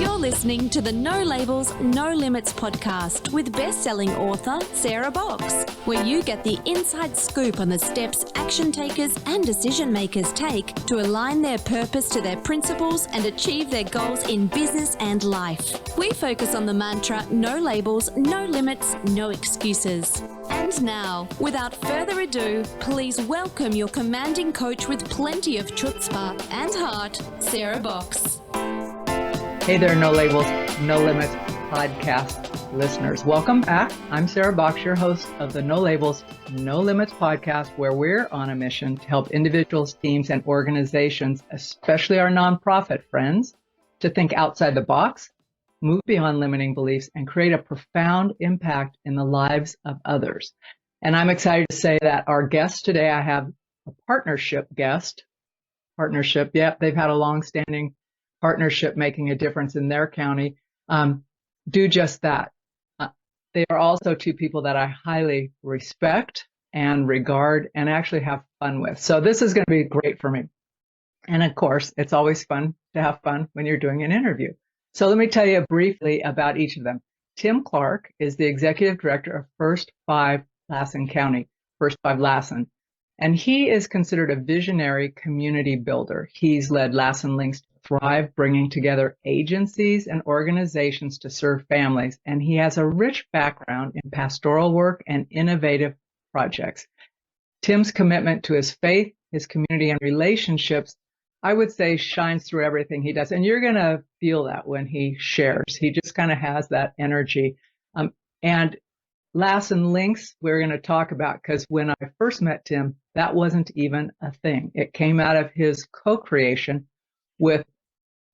You're listening to the No Labels, No Limits podcast with best-selling author Sarah Box, where you get the inside scoop on the steps action takers and decision makers take to align their purpose to their principles and achieve their goals in business and life. We focus on the mantra, no labels, no limits, no excuses. And now, without further ado, please welcome your commanding coach with plenty of chutzpah and heart, Sarah Box. Hey there, No Labels, No Limits podcast listeners. Welcome back. I'm Sarah Box, your host of the No Labels, No Limits podcast, where we're on a mission to help individuals, teams, and organizations, especially our nonprofit friends, to think outside the box, move beyond limiting beliefs, and create a profound impact in the lives of others. And I'm excited to say that our guest today, I have a partnership guest. Yep, they've had a long-standing partnership making a difference in their county. Do just that. They are also two people that I highly respect and regard and actually have fun with. So this is going to be great for me. And of course, it's always fun to have fun when you're doing an interview. So let me tell you briefly about each of them. Tim Clark is the executive director of First 5 Lassen County, First 5 Lassen. And he is considered a visionary community builder. He's led Lassen Links to thrive, bringing together agencies and organizations to serve families. And he has a rich background in pastoral work and innovative projects. Tim's commitment to his faith, his community, and relationships, I would say, shines through everything he does. And you're going to feel that when he shares. He just kind of has that energy. And Lassen Links, we're going to talk about, because when I first met Tim, that wasn't even a thing. It came out of his co-creation with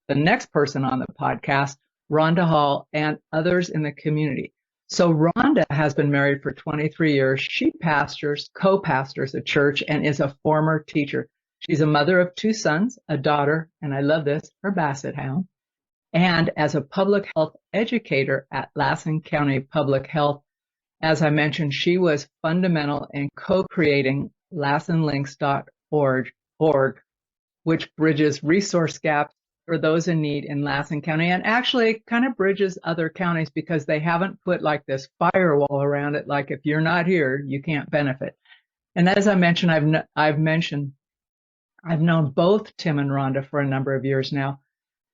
the next person on the podcast, Ronda Hall, and others in the community. So Ronda has been married for 23 years. She co-pastors a church, and is a former teacher. She's a mother of 2 sons, a daughter, and I love this, her basset hound. And as a public health educator at Lassen County Public Health, as I mentioned, she was fundamental in co-creating lassenlinks.org, which bridges resource gaps for those in need in Lassen County, and actually kind of bridges other counties because they haven't put like this firewall around it, like if you're not here, you can't benefit. And as I mentioned, I've known both Tim and Ronda for a number of years now,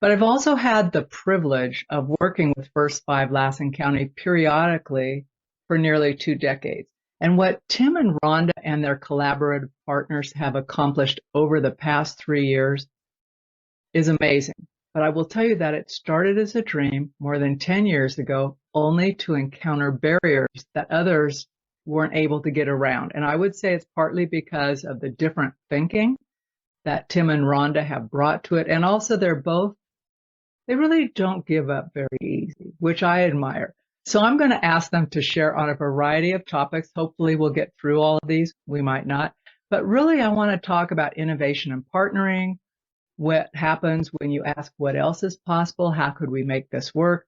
but I've also had the privilege of working with First 5 Lassen County periodically for nearly 2 decades. And what Tim and Ronda and their collaborative partners have accomplished over the past 3 years is amazing. But I will tell you that it started as a dream more than 10 years ago, only to encounter barriers that others weren't able to get around. And I would say it's partly because of the different thinking that Tim and Ronda have brought to it. And also they really don't give up very easy, which I admire. So I'm going to ask them to share on a variety of topics. Hopefully we'll get through all of these. We might not. But really, I want to talk about innovation and partnering, what happens when you ask what else is possible, how could we make this work,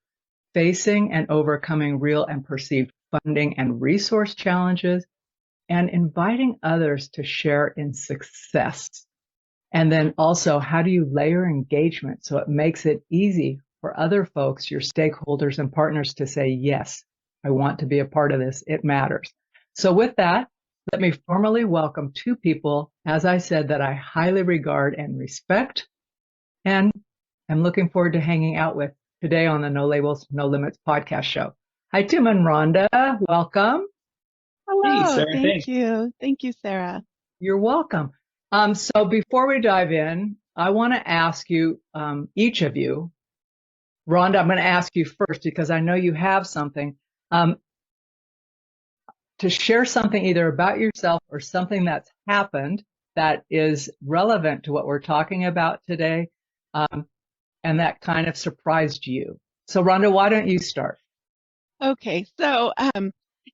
facing and overcoming real and perceived funding and resource challenges, and inviting others to share in success. And then also, how do you layer engagement so it makes it easy for other folks, your stakeholders and partners, to say, yes, I want to be a part of this. It matters. So with that, let me formally welcome 2 people, as I said, that I highly regard and respect, and I'm looking forward to hanging out with today on the No Labels, No Limits podcast show. Hi, Tim and Ronda. Welcome. Hello. Hey, Sarah, Thank you. Thank you, Sarah. You're welcome. So before we dive in, I want to ask you, each of you, Ronda, I'm going to ask you first because I know you have something, to share something either about yourself or something that's happened that is relevant to what we're talking about today, and that kind of surprised you. So Ronda, why don't you start? Okay, so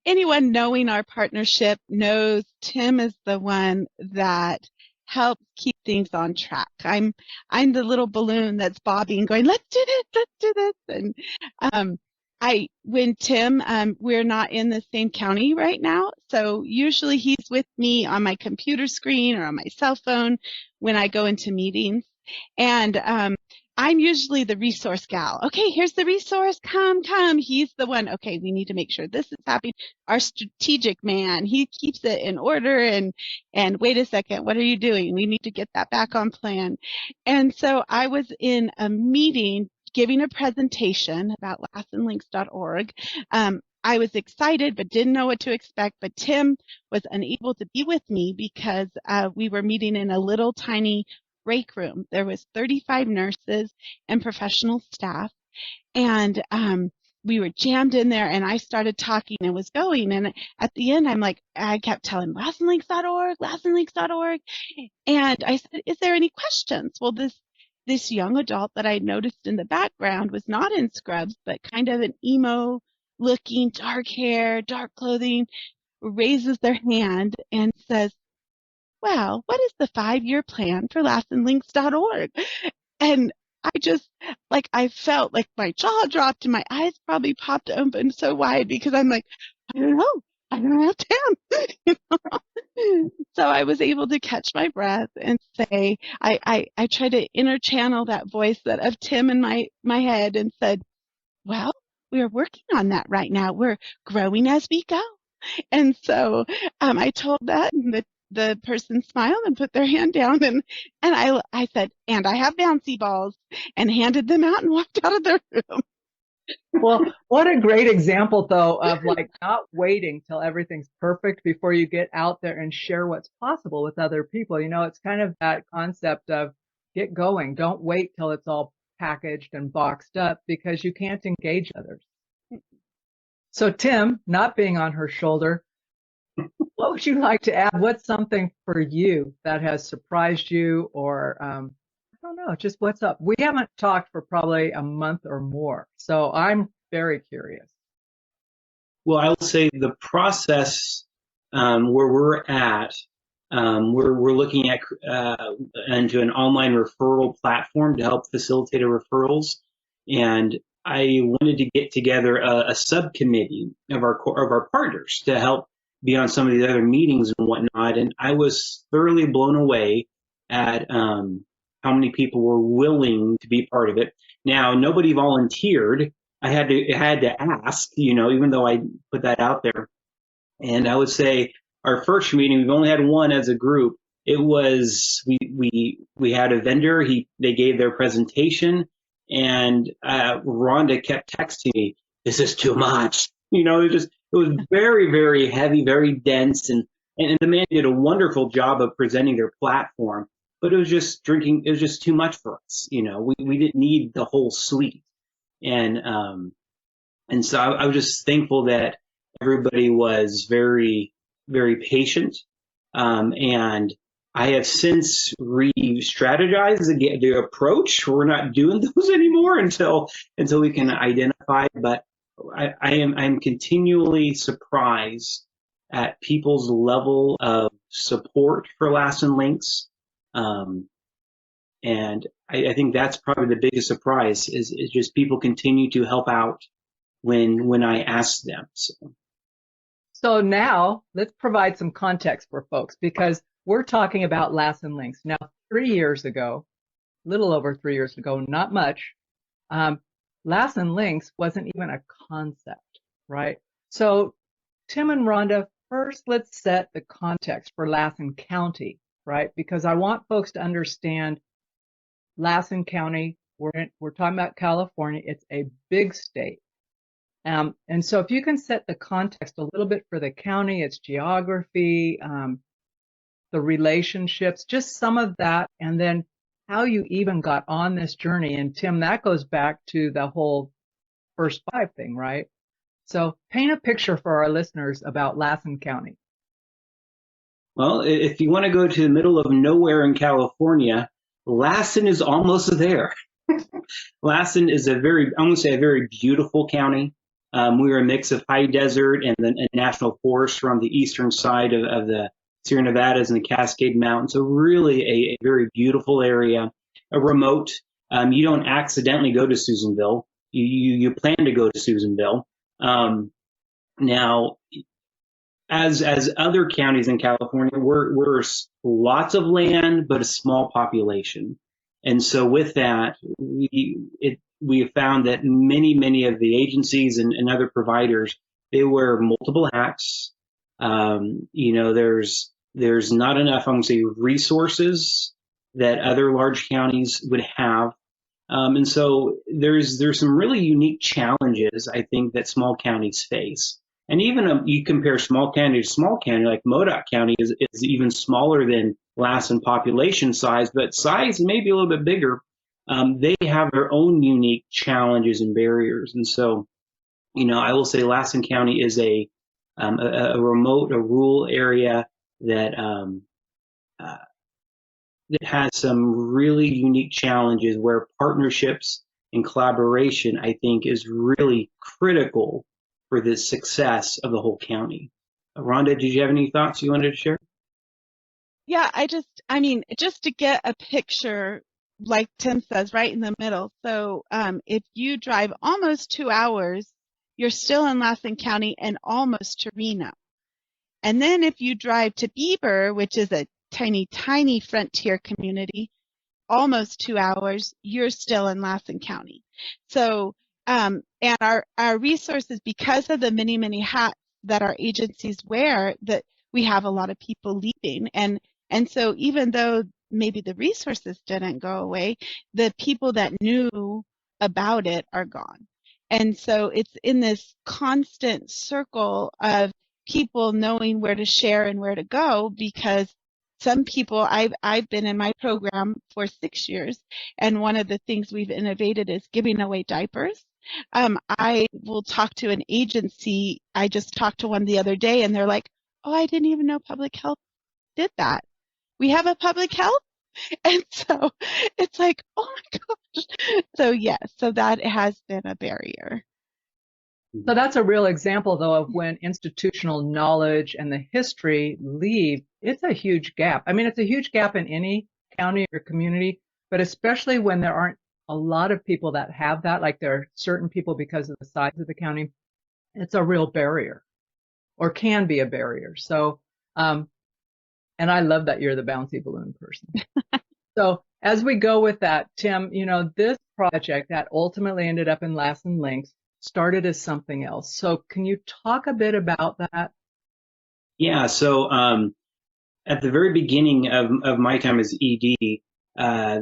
anyone knowing our partnership knows Tim is the one that helps keep things on track. I'm the little balloon that's bobbing, going, let's do this. And when Tim, we're not in the same county right now, so usually he's with me on my computer screen or on my cell phone when I go into meetings. And I'm usually the resource gal. Okay, here's the resource. Come. He's the one. Okay, we need to make sure this is happening. Our strategic man, he keeps it in order. And wait a second, what are you doing? We need to get that back on plan. And so I was in a meeting giving a presentation about lassenlinks.org. I was excited, but didn't know what to expect. But Tim was unable to be with me because we were meeting in a little tiny break room. There was 35 nurses and professional staff, and we were jammed in there, and I started talking and was going. And at the end, I kept telling lassenlinks.org, lassenlinks.org. And I said, is there any questions? Well, this young adult that I noticed in the background was not in scrubs, but kind of an emo looking, dark hair, dark clothing, raises their hand and says, well, what is the 5-year plan for lassenlinks.org? And I just, I felt like my jaw dropped and my eyes probably popped open so wide because I'm like, I don't know, Tim. You know? So I was able to catch my breath and say, I tried to inner channel that voice of Tim in my head and said, well, we are working on that right now. We're growing as we go. And so I told that, and the person smiled and put their hand down, and I said, and I have bouncy balls, and handed them out and walked out of the room. Well, what a great example, though, of not waiting till everything's perfect before you get out there and share what's possible with other people. You know, it's kind of that concept of get going. Don't wait till it's all packaged and boxed up because you can't engage others. So Tim, not being on her shoulder, what would you like to add? What's something for you that has surprised you, or I don't know, just what's up? We haven't talked for probably a month or more, so I'm very curious. Well, I will say the process where we're at, we're looking at into an online referral platform to help facilitate referrals, and I wanted to get together a subcommittee of our partners to help be on some of the other meetings and whatnot. And I was thoroughly blown away at how many people were willing to be part of it. Now, nobody volunteered. I had to ask, even though I put that out there. And I would say our first meeting, we've only had one as a group. It was we had a vendor. They gave their presentation. And Rhonda kept texting me, "This is too much." It was very, very heavy, very dense, and the man did a wonderful job of presenting their platform. But it was just too much for us. We didn't need the whole suite, and so I was just thankful that everybody was very, very patient, and I have since re-strategized the approach. We're not doing those anymore until we can identify. But I'm continually surprised at people's level of support for Lassen Links, and I think that's probably the biggest surprise is just people continue to help out when I ask them. So now let's provide some context for folks, because we're talking about Lassen Links. Now, 3 years ago, a little over 3 years ago, not much, Lassen Links wasn't even a concept, right? So Tim and Ronda, first let's set the context for Lassen County, right? Because I want folks to understand Lassen County, we're talking about California, it's a big state. And so if you can set the context a little bit for the county, its geography, the relationships, just some of that, and then how you even got on this journey. And Tim, that goes back to the whole First Five thing, right? So paint a picture for our listeners about Lassen County. Well, if you want to go to the middle of nowhere in California, Lassen is almost there. Lassen is I'm going to say a very beautiful county. We are a mix of high desert and then a national forest from the eastern side of the Sierra Nevadas and the Cascade Mountains. So really a very beautiful area, a remote. You don't accidentally go to Susanville. You plan to go to Susanville. Now, as other counties in California, we're lots of land, but a small population. And so with that, we have found that many of the agencies and other providers, they wear multiple hats. There's not enough, I'm going to say, resources that other large counties would have. And so there's some really unique challenges, I think, that small counties face. And even you compare small county to small county, like Modoc County is even smaller than Lassen population size, but size may be a little bit bigger. They have their own unique challenges and barriers. And so, I will say Lassen County is a remote, a rural area that has some really unique challenges where partnerships and collaboration, I think, is really critical for the success of the whole county. Rhonda, did you have any thoughts you wanted to share? Yeah, just to get a picture, like Tim says, right in the middle. So if you drive almost 2 hours, you're still in Lassen County and almost to Reno. And then if you drive to Beaver, which is a tiny frontier community, almost 2 hours, you're still in Lassen County. So, and our resources, because of the many hats that our agencies wear, that we have a lot of people leaving. And so even though maybe the resources didn't go away, the people that knew about it are gone. And so it's in this constant circle of people knowing where to share and where to go, because some people, I've been in my program for 6 years, and one of the things we've innovated is giving away diapers. I will talk to an agency. I just talked to one the other day, and they're like, "Oh, I didn't even know Public Health did that. We have a Public Health?" And so it's like, oh my gosh. So yes, so that has been a barrier. So that's a real example, though, of when institutional knowledge and the history leave. It's a huge gap. I mean, it's a huge gap in any county or community, but especially when there aren't a lot of people that have that, like there are certain people because of the size of the county, it's a real barrier, or can be a barrier. So, and I love that you're the bouncy balloon person. So as we go with that, Tim, this project that ultimately ended up in Lassen Links started as something else. So can you talk a bit about that? Yeah, so at the very beginning of my time as ED,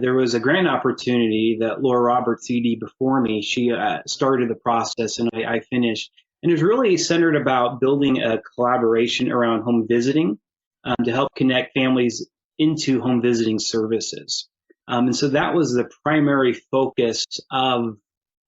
there was a grant opportunity that Laura Roberts, ED before me, she started the process and I finished. And it was really centered about building a collaboration around home visiting to help connect families into home visiting services. And so that was the primary focus of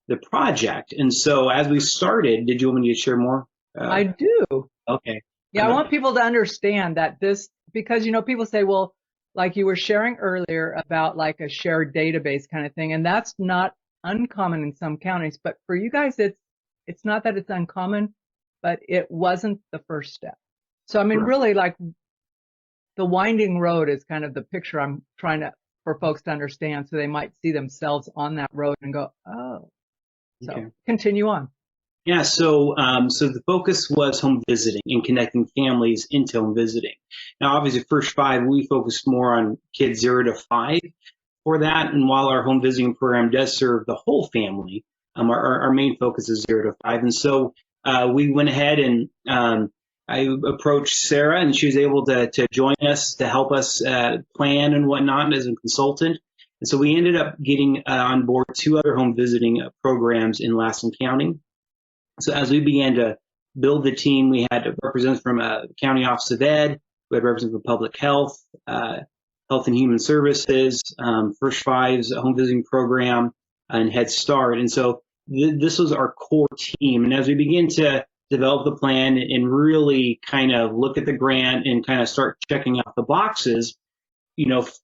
the project. And so as we started, did you want me to share more? I do. Okay. Yeah, I want people to understand that because, people say, well, like you were sharing earlier about like a shared database kind of thing, and that's not uncommon in some counties. But for you guys, it's not that it's uncommon, but it wasn't the first step. So, I mean, really, like the winding road is kind of the picture I'm trying for folks to understand, so they might see themselves on that road and go, oh. So okay. Continue on. Yeah, so the focus was home visiting and connecting families into home visiting. Now, obviously, first 5, we focused more on kids 0 to 5 for that. And while our home visiting program does serve the whole family, our main focus is 0 to 5. And so we went ahead and I approached Sarah, and she was able to join us to help us plan and whatnot as a consultant. And so we ended up getting on board 2 other home visiting programs in Lassen County. So as we began to build the team, we had representatives from County Office of Ed, we had representatives from Public Health, Health and Human Services, First Five's home visiting program, and Head Start. And so this was our core team. And as we began to develop the plan and really kind of look at the grant and kind of start checking out the boxes,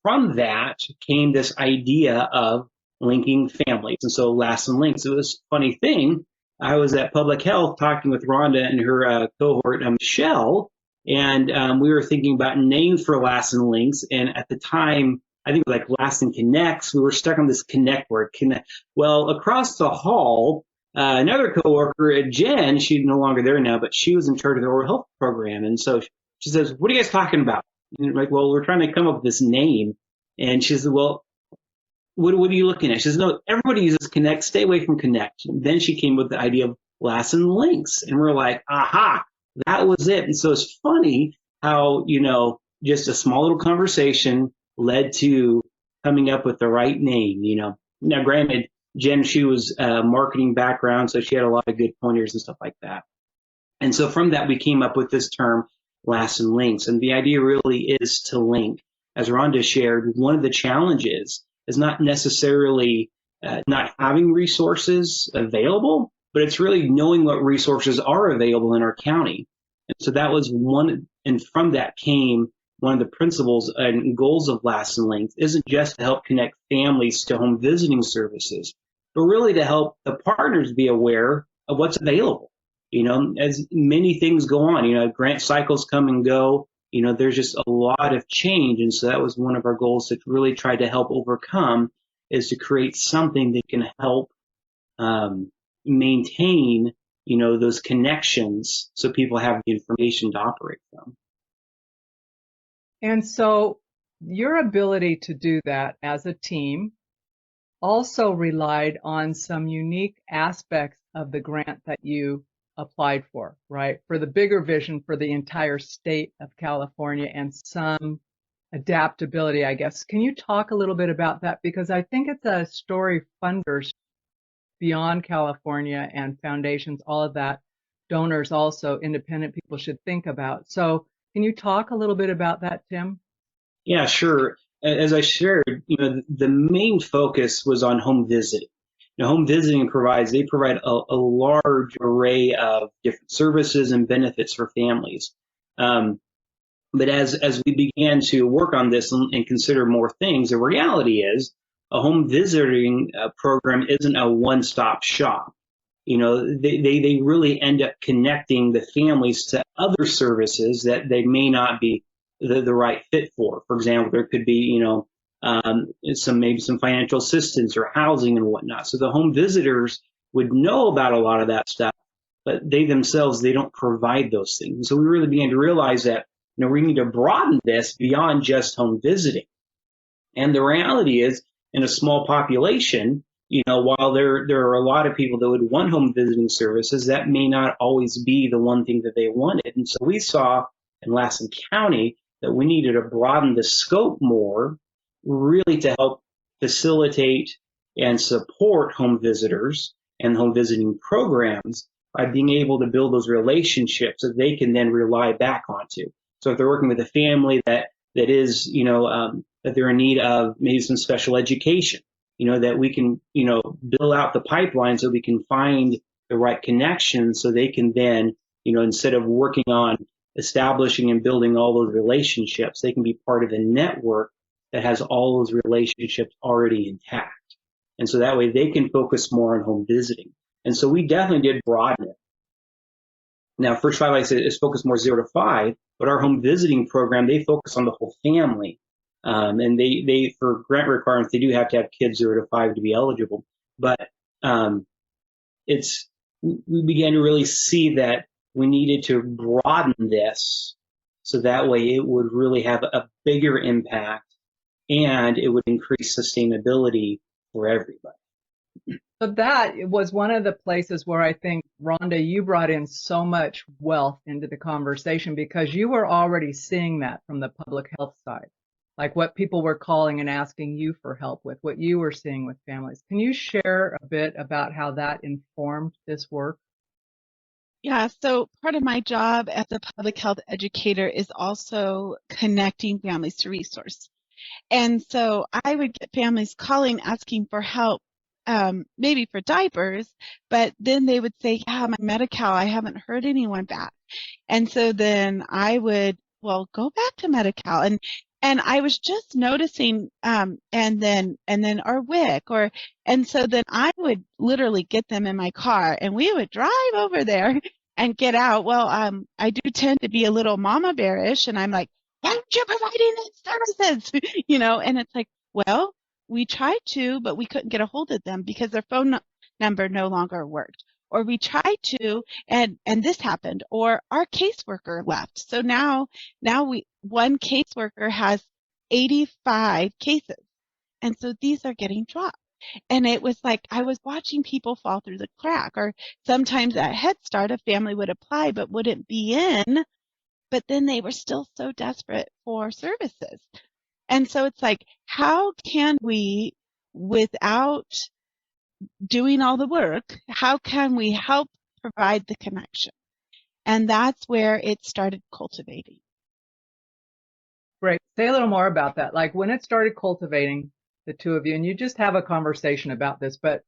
from that came this idea of linking families. And so Lassen Links, it was a funny thing. I was at Public Health talking with Rhonda and her cohort, Michelle, and we were thinking about names for Lassen Links. And at the time, I think it was like Lassen Connects. We were stuck on this connect word. Well, across the hall, another coworker, Jen, she's no longer there now, but she was in charge of the oral health program. And so she says, "What are you guys talking about?" And we're like, "Well, we're trying to come up with this name." And she said, "Well, what are you looking at? She says, no, everybody uses Connect. Stay away from Connect. And then she came with the idea of Lassen Links. And we're like, aha, that was it. And so it's funny how, just a small little conversation led to coming up with the right name, Now, granted, Jen, she was a marketing background, so she had a lot of good pointers and stuff like that. And so from that, we came up with this term, Lassen Links. And the idea really is to link. As Rhonda shared, one of the challenges is not necessarily not having resources available, but it's really knowing what resources are available in our county. And so that was one, and from that came one of the principles and goals of Lassen Links isn't just to help connect families to home visiting services, but really to help the partners be aware of what's available. As many things go on, grant cycles come and go, there's just a lot of change. And so that was one of our goals to really try to help overcome is to create something that can help maintain, those connections so people have the information to operate from. And so your ability to do that as a team also relied on some unique aspects of the grant that you applied for, right? For the bigger vision for the entire state of California and some adaptability, I guess. Can you talk a little bit about that? Because I think it's a story funders beyond California and foundations, all of that, donors also, independent people should think about. So can you talk a little bit about that, Tim? Yeah, sure. As I shared, the main focus was on home visiting. Home visiting provide a large array of different services and benefits for families. But as we began to work on this and consider more things, the reality is a home visiting program isn't a one-stop shop. They really end up connecting the families to other services that they may not be the right fit for. For example, there could be, maybe some financial assistance or housing and whatnot. So the home visitors would know about a lot of that stuff, but they themselves, they don't provide those things. And so we really began to realize that, we need to broaden this beyond just home visiting. And the reality is, in a small population, while there are a lot of people that would want home visiting services, that may not always be the one thing that they wanted. And so we saw in Lassen County that we needed to broaden the scope more, really to help facilitate and support home visitors and home visiting programs by being able to build those relationships that they can then rely back onto. So if they're working with a family that is, that they're in need of maybe some special education, that we can, build out the pipeline so we can find the right connections so they can then, instead of working on establishing and building all those relationships, they can be part of a network that has all those relationships already intact. And so that way they can focus more on home visiting. And so we definitely did broaden it. Now, First 5, like I said, is focused more 0 to 5, but our home visiting program, they focus on the whole family. And they, for grant requirements, they do have to have kids 0 to 5 to be eligible. But we began to really see that we needed to broaden this so that way it would really have a bigger impact and it would increase sustainability for everybody. So that was one of the places where I think, Rhonda, you brought in so much wealth into the conversation because you were already seeing that from the public health side, like what people were calling and asking you for help with, what you were seeing with families. Can you share a bit about how that informed this work? Yeah, so part of my job as a public health educator is also connecting families to resource. And so I would get families calling asking for help, maybe for diapers, but then they would say, yeah, my Medi-Cal, I haven't heard anyone back. And so then I would, well, go back to Medi-Cal. And I was just noticing, and then our WIC, and so then I would literally get them in my car and we would drive over there and get out. Well, I do tend to be a little mama bearish, and I'm like, why aren't you providing these services? And it's like, well, we tried to, but we couldn't get a hold of them because their phone number no longer worked. Or we tried to, and this happened, or our caseworker left. So now one caseworker has 85 cases. And so these are getting dropped. And it was like I was watching people fall through the crack, or sometimes at Head Start, a family would apply but wouldn't be in, but then they were still so desperate for services. And so it's like, how can we, without doing all the work, how can we help provide the connection? And that's where it started cultivating. Great. Say a little more about that. Like when it started cultivating, the two of you, and you just have a conversation about this, but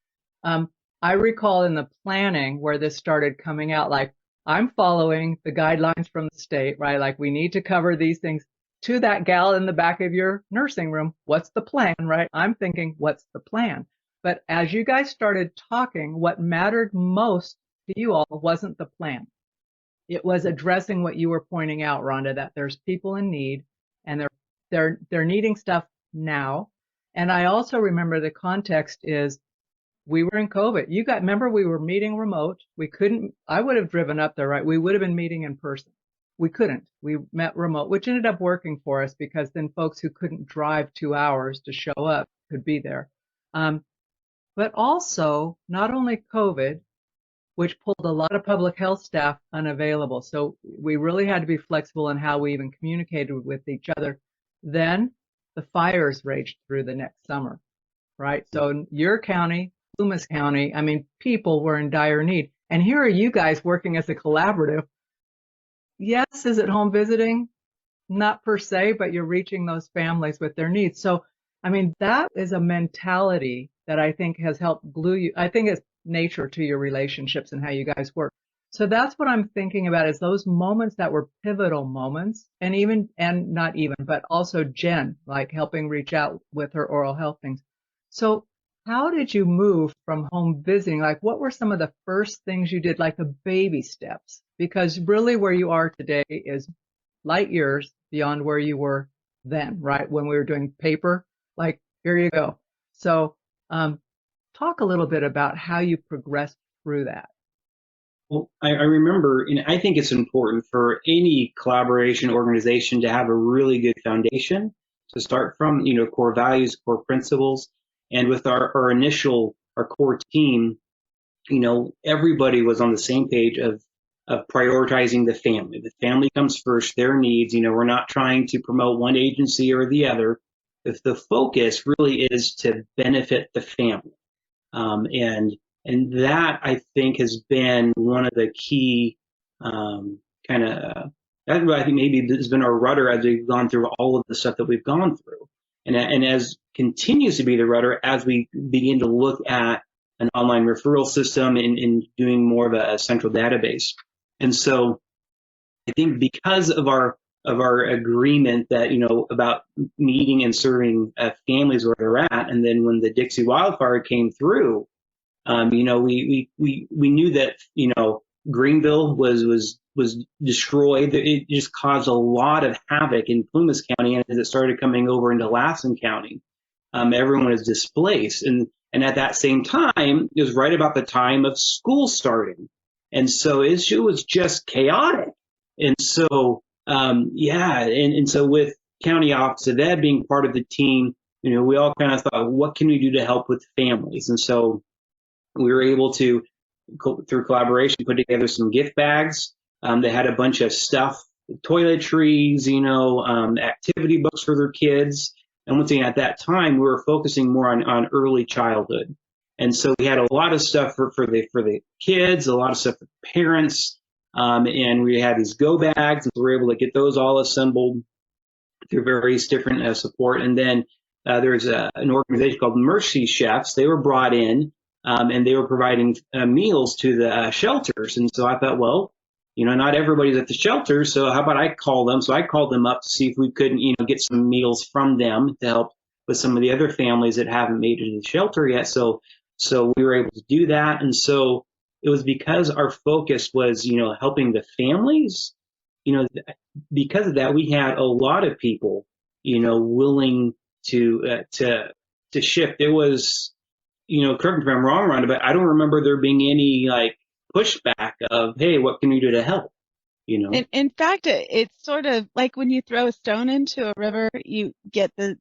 I recall in the planning where this started coming out, like I'm following the guidelines from the state, right? Like we need to cover these things. To that gal in the back of your nursing room, what's the plan, right? I'm thinking, what's the plan? But as you guys started talking, what mattered most to you all wasn't the plan. It was addressing what you were pointing out, Rhonda, that there's people in need and they're needing stuff now. And I also remember the context is we were in COVID. Remember we were meeting remote. I would have driven up there, right? We would have been meeting in person. We couldn't. We met remote, which ended up working for us because then folks who couldn't drive 2 hours to show up could be there. But also not only COVID, which pulled a lot of public health staff unavailable. So we really had to be flexible in how we even communicated with each other. Then the fires raged through the next summer, right? So in your county, Plumas County, I mean, people were in dire need. And here are you guys working as a collaborative. Yes, is it home visiting? Not per se, but you're reaching those families with their needs. So, I mean, that is a mentality that I think has helped glue you. I think it's nature to your relationships and how you guys work. So that's what I'm thinking about is those moments that were pivotal moments and not even, but also Jen, like helping reach out with her oral health things. So how did you move from home visiting? Like what were some of the first things you did, like the baby steps? Because really where you are today is light years beyond where you were then, right? When we were doing paper, like here you go. So talk a little bit about how you progressed through that. Well, I remember, and I think it's important for any collaboration organization to have a really good foundation to start from, core values, core principles. And with our core team, everybody was on the same page of prioritizing the family. The family comes first, their needs. We're not trying to promote one agency or the other. If the focus really is to benefit the family. And that I think has been one of the key that I think maybe has been our rudder as we've gone through all of the stuff that we've gone through. And as continues to be the rudder as we begin to look at an online referral system and doing more of a central database. And so I think because of our agreement that, about meeting and serving families where they're at. And then when the Dixie wildfire came through, we knew that, Greenville was destroyed. It just caused a lot of havoc in Plumas County. And as it started coming over into Lassen County, everyone was displaced. And at that same time, it was right about the time of school starting. And so it was just chaotic. And so, and so with County Office of Ed being part of the team, we all kind of thought, what can we do to help with families? And so we were able to, through collaboration, put together some gift bags. They had a bunch of stuff, toiletries, activity books for their kids. And once again, at that time, we were focusing more on early childhood. And so we had a lot of stuff for the kids, a lot of stuff for parents. And we had these go bags, and so we were able to get those all assembled through various different support. And then there's an organization called Mercy Chefs. They were brought in, and they were providing meals to the shelters. And so I thought, well, not everybody's at the shelter, so how about I call them? So I called them up to see if we couldn't, get some meals from them to help with some of the other families that haven't made it to the shelter yet. So we were able to do that. And so it was because our focus was, helping the families, because of that, we had a lot of people, willing to shift. It was, correct me if I'm wrong, Rhonda, but I don't remember there being any pushback of, hey, what can we do to help? In fact, it's sort of like when you throw a stone into a river, you get the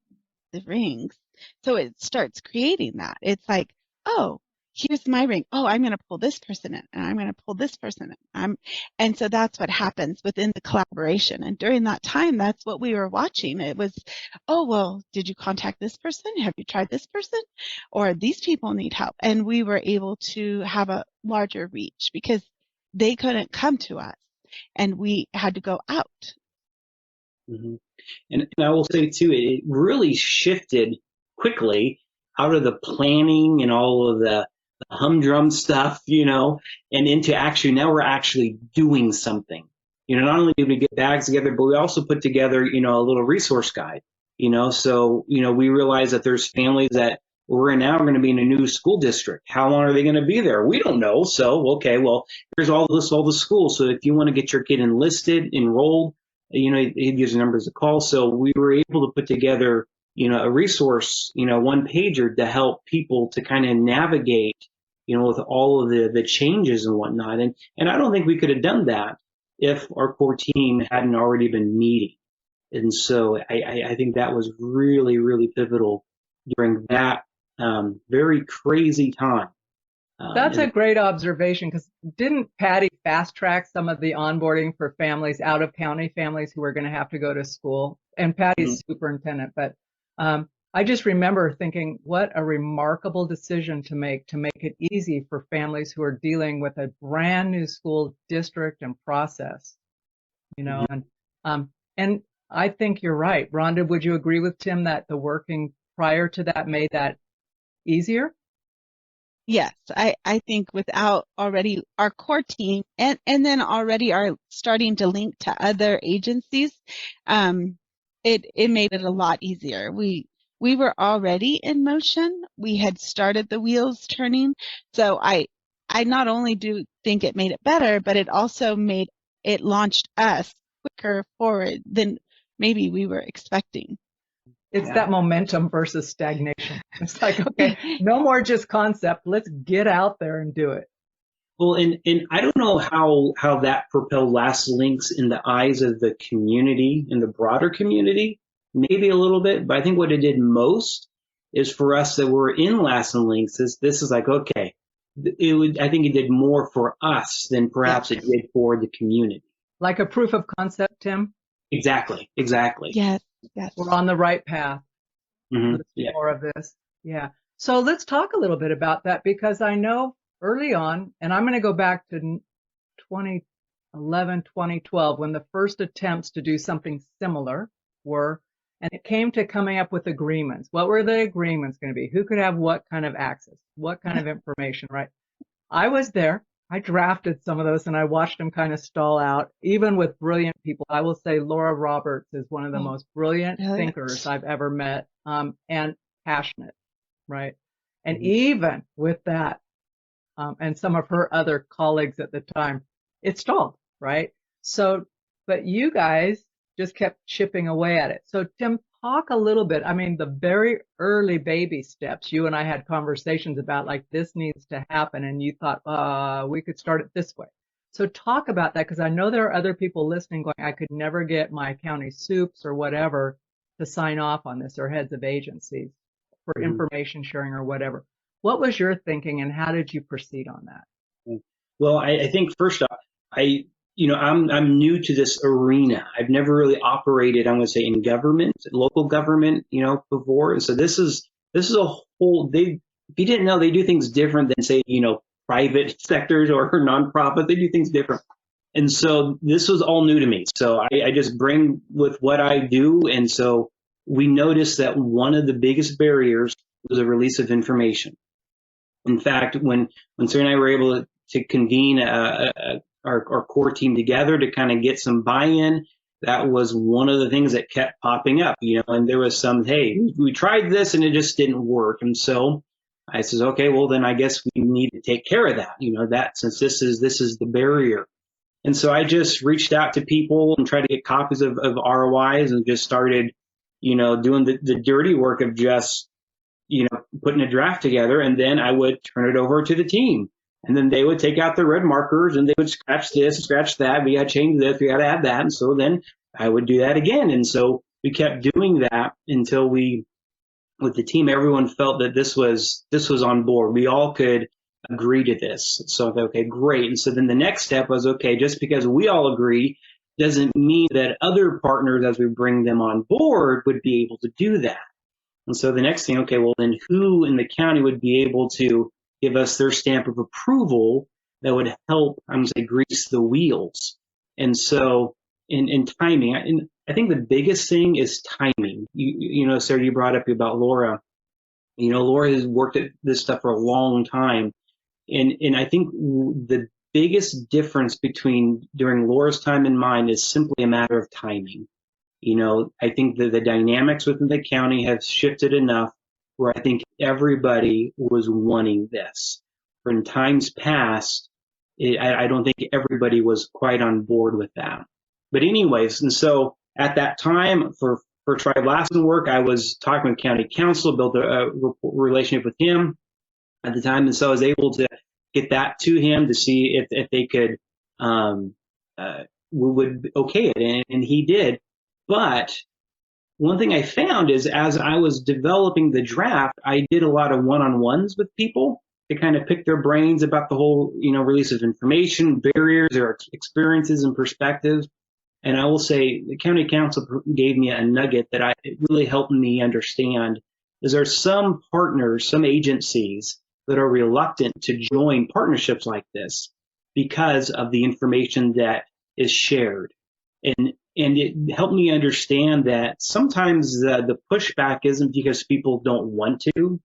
rings. So it starts creating that. It's like, oh, here's my ring. Oh, I'm going to pull this person in, and I'm going to pull this person in. And so that's what happens within the collaboration. And during that time, that's what we were watching. It was, oh, well, did you contact this person? Have you tried this person? Or these people need help. And we were able to have a larger reach because they couldn't come to us, and we had to go out. Mm-hmm. And I will say, too, it really shifted quickly out of the planning and all of the humdrum stuff, and into actually, now we're actually doing something. Not only did we get bags together, but we also put together, a little resource guide, so, we realize that there's families that we're now going to be in a new school district. How long are they going to be there? We don't know. So, okay, well, here's all the schools. So if you want to get your kid enlisted, enrolled, it gives numbers to call. So we were able to put together, a resource, one pager to help people to kind of navigate, with all of the changes and whatnot. And I don't think we could have done that if our core team hadn't already been meeting. And so I think that was really, really pivotal during that very crazy time. That's a great observation, because didn't Patty fast track some of the onboarding for families, out of county families who were going to have to go to school? And Patty's superintendent, but I just remember thinking, what a remarkable decision to make it easy for families who are dealing with a brand new school district and process, and I think you're right. Rhonda, would you agree with Tim that the working prior to that made that easier? Yes, I think without already our core team and then already are starting to link to other agencies, it made it a lot easier. We were already in motion. We had started the wheels turning. So I not only do think it made it better, but it also launched us quicker forward than maybe we were expecting. It's that momentum versus stagnation. It's like, okay, no more just concept. Let's get out there and do it. Well, and I don't know how that propelled Lassen Links in the eyes of the community, in the broader community, maybe a little bit. But I think what it did most is for us that were in Lassen Links, this is like, okay, I think it did more for us than perhaps it did for the community. Like a proof of concept, Tim? Exactly. Yes. We're on the right path. Let's do more of this. Yeah. So let's talk a little bit about that, because I know early on, and I'm going to go back to 2011, 2012, when the first attempts to do something similar were, and it came to coming up with agreements. What were the agreements going to be? Who could have what kind of access? What kind of information, right? I was there. I drafted some of those, and I watched them kind of stall out, even with brilliant people. I will say Laura Roberts is one of the most brilliant thinkers I've ever met, and passionate, right? And even with that, and some of her other colleagues at the time, it stalled, right? So, but you guys just kept chipping away at it. So Tim, talk a little bit. I mean, the very early baby steps, you and I had conversations about, like, this needs to happen, and you thought, we could start it this way. So talk about that, because I know there are other people listening going, I could never get my county soups or whatever to sign off on this, or heads of agencies for information sharing or whatever. What was your thinking, and how did you proceed on that? Well, I think first off, I'm new to this arena. I've never really operated, I'm going to say, in government, local government, before. And so this is a whole, if you didn't know, they do things different than, say, private sectors or nonprofit. They do things different. And so this was all new to me. So I just bring with what I do. And so we noticed that one of the biggest barriers was the release of information. In fact, when Sarah and I were able to convene our core team together to kind of get some buy-in, that was one of the things that kept popping up, and there was some, hey, we tried this and it just didn't work. And so I says, okay, well, then I guess we need to take care of that, that since this is the barrier. And so I just reached out to people and tried to get copies of ROIs and just started, doing the dirty work of just, putting a draft together, and then I would turn it over to the team. And then they would take out the red markers and they would scratch this, scratch that. We got to change this, we got to add that. And so then I would do that again. And so we kept doing that until we with the team, everyone felt that this was on board. We all could agree to this. So, okay, great. And so then the next step was, okay, just because we all agree doesn't mean that other partners, as we bring them on board, would be able to do that. And so the next thing, okay, well, then who in the county would be able to give us their stamp of approval that would help, I'm going to say, grease the wheels? And so in timing, and I think the biggest thing is timing. You know, Sarah, you brought up about Laura. You know, Laura has worked at this stuff for a long time. And I think the biggest difference between during Laura's time and mine is simply a matter of timing. You know, I think that the dynamics within the county have shifted enough where I think everybody was wanting this. In times past, I don't think everybody was quite on board with that. But anyways, and so at that time for Tribe Lassen work, I was talking with county council, built a relationship with him at the time, and so I was able to get that to him to see if they could would okay it, and he did. But one thing I found is as I was developing the draft, I did a lot of one-on-ones with people to kind of pick their brains about the whole, you know, release of information, barriers, their experiences and perspectives. And I will say the county council gave me a nugget that it really helped me understand is there some partners, some agencies that are reluctant to join partnerships like this because of the information that is shared. And it helped me understand that sometimes the pushback isn't because people don't want to.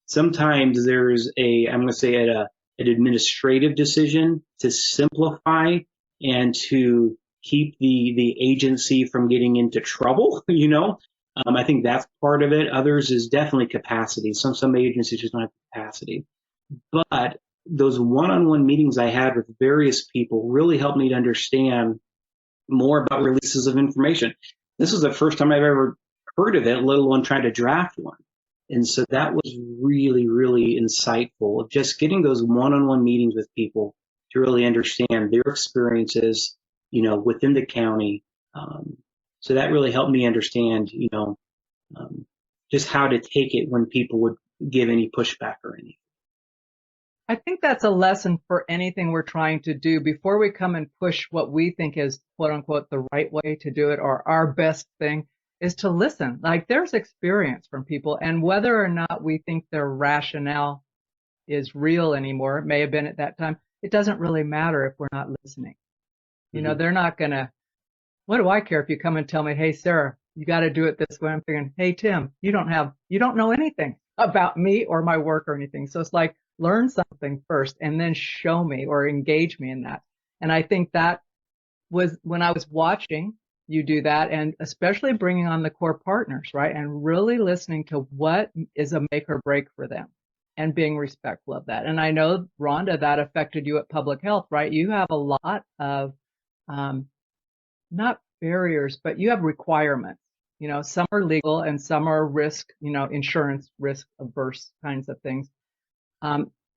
Sometimes there's I'm going to say an administrative decision to simplify and to keep the agency from getting into trouble, you know. I think that's part of it. Others is definitely capacity. Some agencies just don't have capacity. But those one-on-one meetings I had with various people really helped me to understand more about releases of information. This was the first time I've ever heard of it, let alone trying to draft one. And so that was really, really insightful, just getting those one-on-one meetings with people to really understand their experiences, you know, within the county. So that really helped me understand, you know, just how to take it when people would give any pushback or anything. I think that's a lesson for anything we're trying to do before we come and push what we think is quote unquote the right way to do it or our best thing is to listen. Like there's experience from people, and whether or not we think their rationale is real anymore, it may have been at that time, it doesn't really matter if we're not listening. You know, they're not going to, what do I care if you come and tell me, hey, Sarah, you got to do it this way. I'm thinking, hey, Tim, you don't know anything about me or my work or anything. So it's like, learn something first and then show me or engage me in that. And I think that was when I was watching you do that, and especially bringing on the core partners, right? And really listening to what is a make or break for them and being respectful of that. And I know, Rhonda, that affected you at Public Health, right? You have a lot of not barriers, but you have requirements. You know, some are legal and some are risk, you know, insurance risk averse kinds of things.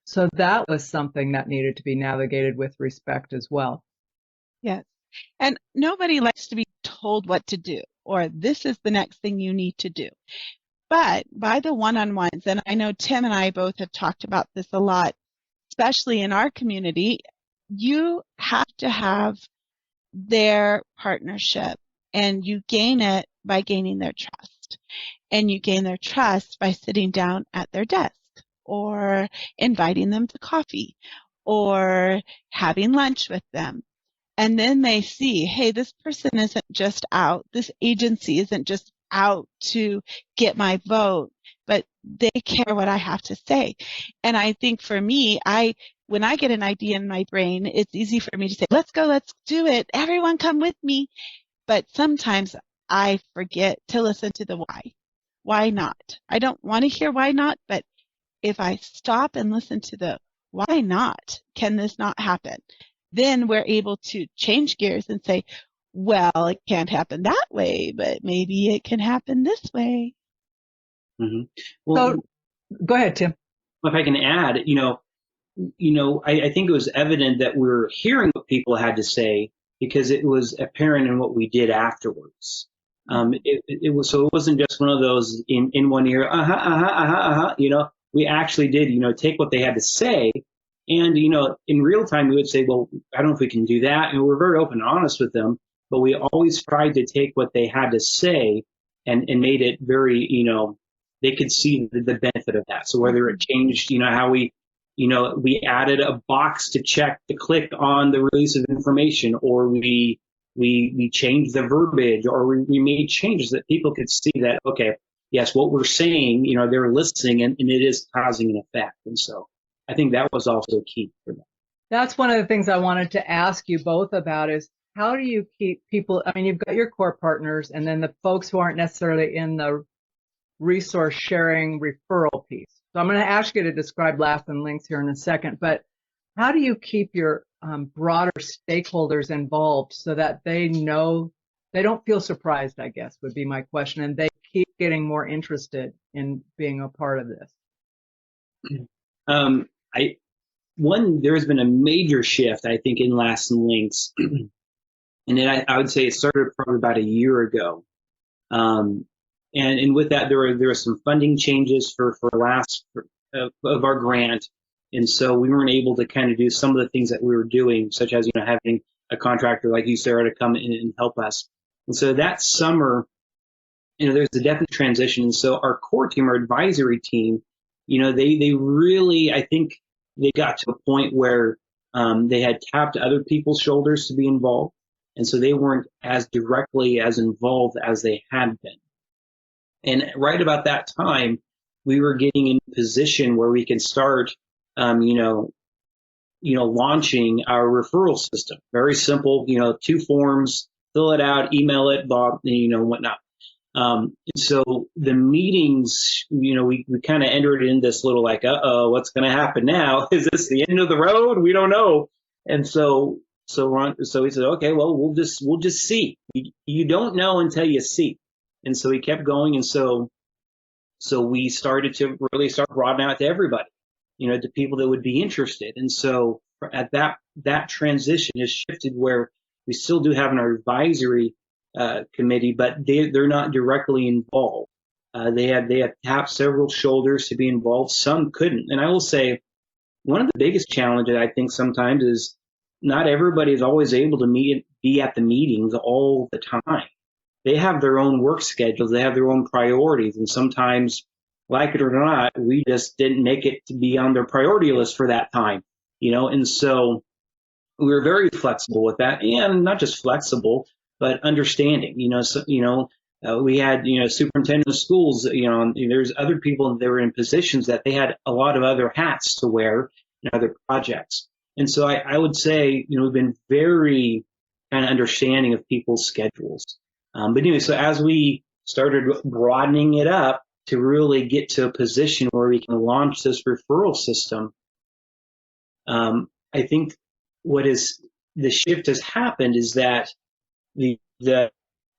So that was something that needed to be navigated with respect as well. Yes. And nobody likes to be told what to do, or this is the next thing you need to do. But by the one-on-ones, and I know Tim and I both have talked about this a lot, especially in our community, you have to have their partnership, and you gain it by gaining their trust. And you gain their trust by sitting down at their desk or inviting them to coffee or having lunch with them. And then they see, hey, this person isn't just out, this agency isn't just out to get my vote, but they care what I have to say. And I think for me, when I get an idea in my brain, it's easy for me to say, let's go, let's do it. Everyone come with me. But sometimes I forget to listen to the why. Why not? I don't want to hear why not, but if I stop and listen to the why not, can this not happen? Then we're able to change gears and say, well, it can't happen that way, but maybe it can happen this way. Mm-hmm. Well, so, go ahead, Tim. If I can add, I think it was evident that we were hearing what people had to say because it was apparent in what we did afterwards. It was, so it wasn't just one of those in one ear, we actually did, take what they had to say. And, in real time, we would say, well, I don't know if we can do that. And we're very open and honest with them, but we always tried to take what they had to say and made it very, they could see the benefit of that. So whether it changed, how we added a box to check to click on the release of information, or we changed the verbiage, or we made changes that people could see that, okay, yes, what we're saying, they're listening and it is causing an effect. And so I think that was also key for them. That's one of the things I wanted to ask you both about is how do you keep people, I mean, you've got your core partners and then the folks who aren't necessarily in the resource sharing referral piece. So I'm going to ask you to describe Lassen Links here in a second, but how do you keep your broader stakeholders involved so that they know, they don't feel surprised, I guess, would be my question, and they keep getting more interested in being a part of this? There's been a major shift, I think, in Lassen Links. And then I would say it started probably about a year ago. And with that, there were some funding changes for of our grant. And so we weren't able to kind of do some of the things that we were doing, such as, having a contractor like you, Sarah, to come in and help us. And so that summer, there's a definite transition. And so our core team, our advisory team, they really, I think they got to a point where they had tapped other people's shoulders to be involved. And so they weren't as directly as involved as they had been. And right about that time, we were getting in a position where we can start, launching our referral system. Very simple, 2 forms, fill it out, email it, whatnot. So the meetings, we kind of entered in this little like, what's going to happen now? Is this the end of the road? We don't know. And so we said, okay, well, we'll just see. You don't know until you see. And so we kept going. And so we started to really start broadening out to everybody, to people that would be interested. And so at that transition has shifted where we still do have an advisory committee, but they're not directly involved. They have tapped several shoulders to be involved. Some couldn't. And I will say one of the biggest challenges I think sometimes is not everybody is always able to be at the meetings all the time. They have their own work schedules. They have their own priorities. And sometimes, like it or not, we just didn't make it to be on their priority list for that time, and so we were very flexible with that, and not just flexible, but understanding, we had, superintendent of schools, there's other people that were in positions that they had a lot of other hats to wear in other projects. And so I would say, we've been very kind of understanding of people's schedules. But anyway, so as we started broadening it up to really get to a position where we can launch this referral system, I think the shift has happened is that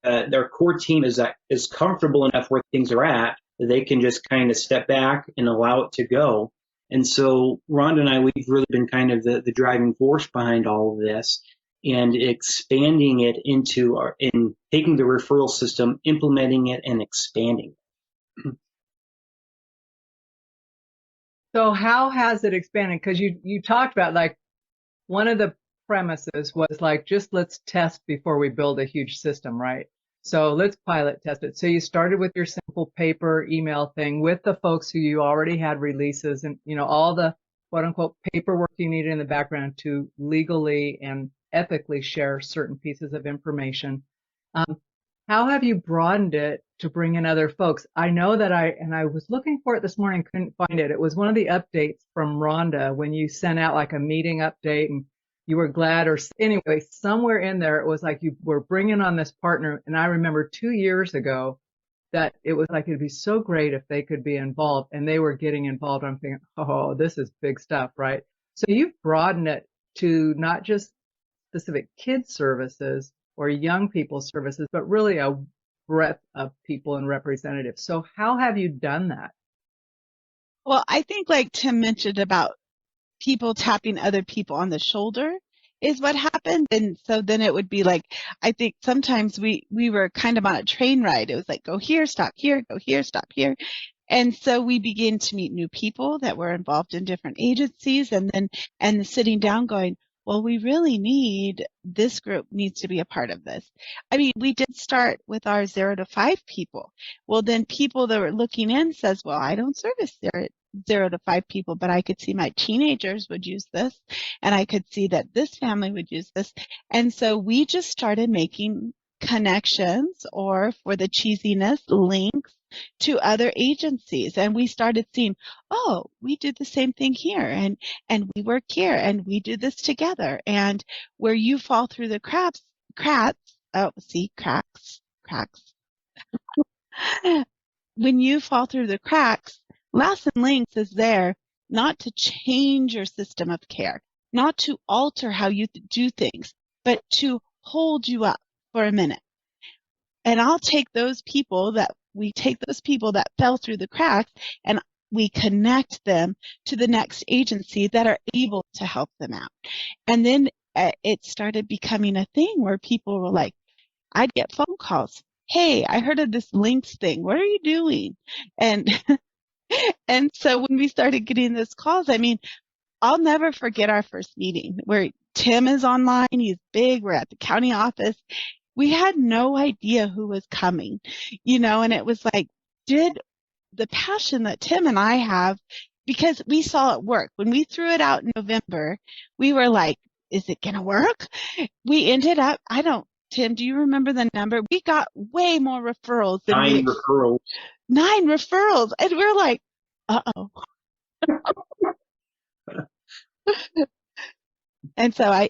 their core team is comfortable enough where things are at that they can just kind of step back and allow it to go. And so Rhonda and I, we've really been kind of the driving force behind all of this and expanding it in taking the referral system, implementing it, and expanding it. So how has it expanded? Because you talked about like one of the premises was like, just let's test before we build a huge system, right? So let's pilot test it. So you started with your simple paper email thing with the folks who you already had releases and, all the quote unquote paperwork you needed in the background to legally and ethically share certain pieces of information. How have you broadened it to bring in other folks? I know that I was looking for it this morning, couldn't find it. It was one of the updates from Rhonda when you sent out like a meeting update and you were glad, or anyway, somewhere in there, it was like you were bringing on this partner. And I remember 2 years ago that it was like, it'd be so great if they could be involved, and they were getting involved. I'm thinking, oh, this is big stuff, right? So you've broadened it to not just specific kids services or young people services, but really a breadth of people and representatives. So how have you done that? Well, I think like Tim mentioned about people tapping other people on the shoulder, is what happened. And so then it would be like, I think sometimes we were kind of on a train ride. It was like, go here, stop here, go here, stop here. And so we began to meet new people that were involved in different agencies, and sitting down going, well, we really need, this group needs to be a part of this. I mean, we did start with our 0 to 5 people. Well, then people that were looking in says, well, I don't service 0 to 5 people, but I could see my teenagers would use this, and I could see that this family would use this. And so we just started making connections, or for the cheesiness, links to other agencies, and we started seeing, oh, we do the same thing here, and we work here, and we do this together. And where you fall through the cracks, when you fall through the cracks, Lassen Links is there not to change your system of care, not to alter how you do things, but to hold you up for a minute. And I'll take those people that fell through the cracks, and we connect them to the next agency that are able to help them out. And then it started becoming a thing where people were like, I'd get phone calls. Hey, I heard of this links thing. What are you doing? And and so when we started getting these calls, I mean, I'll never forget our first meeting where Tim is online. He's big. We're at the county office. We had no idea who was coming, and it was like, did the passion that Tim and I have, because we saw it work. When we threw it out in November, we were like, is it going to work? We ended up, Tim, do you remember the number? We got way more referrals than 9 referrals. 9 referrals. And we're like, uh-oh. And so I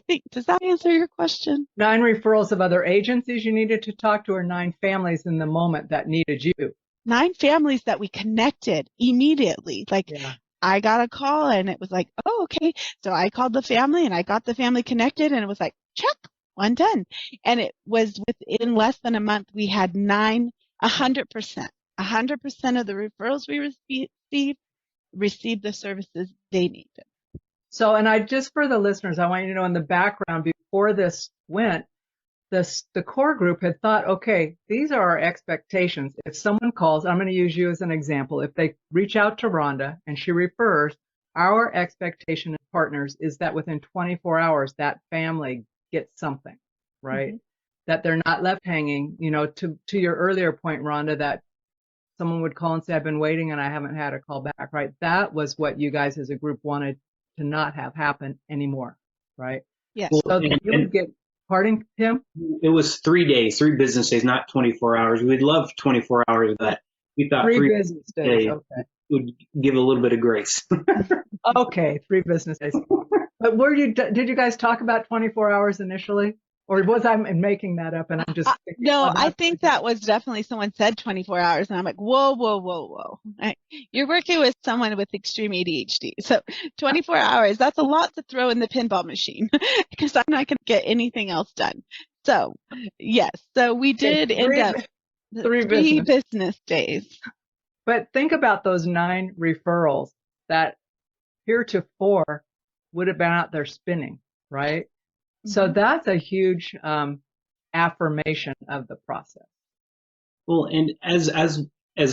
think, does that answer your question? 9 referrals of other agencies you needed to talk to, or 9 families in the moment that needed you? 9 families that we connected immediately. Like, yeah. I got a call and it was like, oh, okay. So I called the family and I got the family connected, and it was like, check, 1 done. And it was within less than a month, we had 100%. 100% of the referrals we received the services they needed. So, and just for the listeners, I want you to know, in the background, before this went, the core group had thought, okay, these are our expectations. If someone calls, I'm going to use you as an example. If they reach out to Rhonda and she refers, our expectation as partners is that within 24 hours, that family gets something, right? Mm-hmm. That they're not left hanging, to your earlier point, Rhonda, that someone would call and say, I've been waiting and I haven't had a call back, right? That was what you guys as a group wanted to not have happen anymore, right? Yes. So you would get, pardon, Tim? It was 3 days, 3 business days, not 24 hours. We'd love 24 hours of that. We thought 3 business days okay. would give a little bit of grace. Okay, 3 business days. But did you guys talk about 24 hours initially? Or was I making that up and I'm just... No, I think that was definitely, someone said 24 hours and I'm like, whoa. You're working with someone with extreme ADHD. So 24 hours, that's a lot to throw in the pinball machine because I'm not going to get anything else done. So yes, so we did end up 3 business days. But think about those 9 referrals that heretofore would have been out there spinning, right? So that's a huge affirmation of the process. Well, and as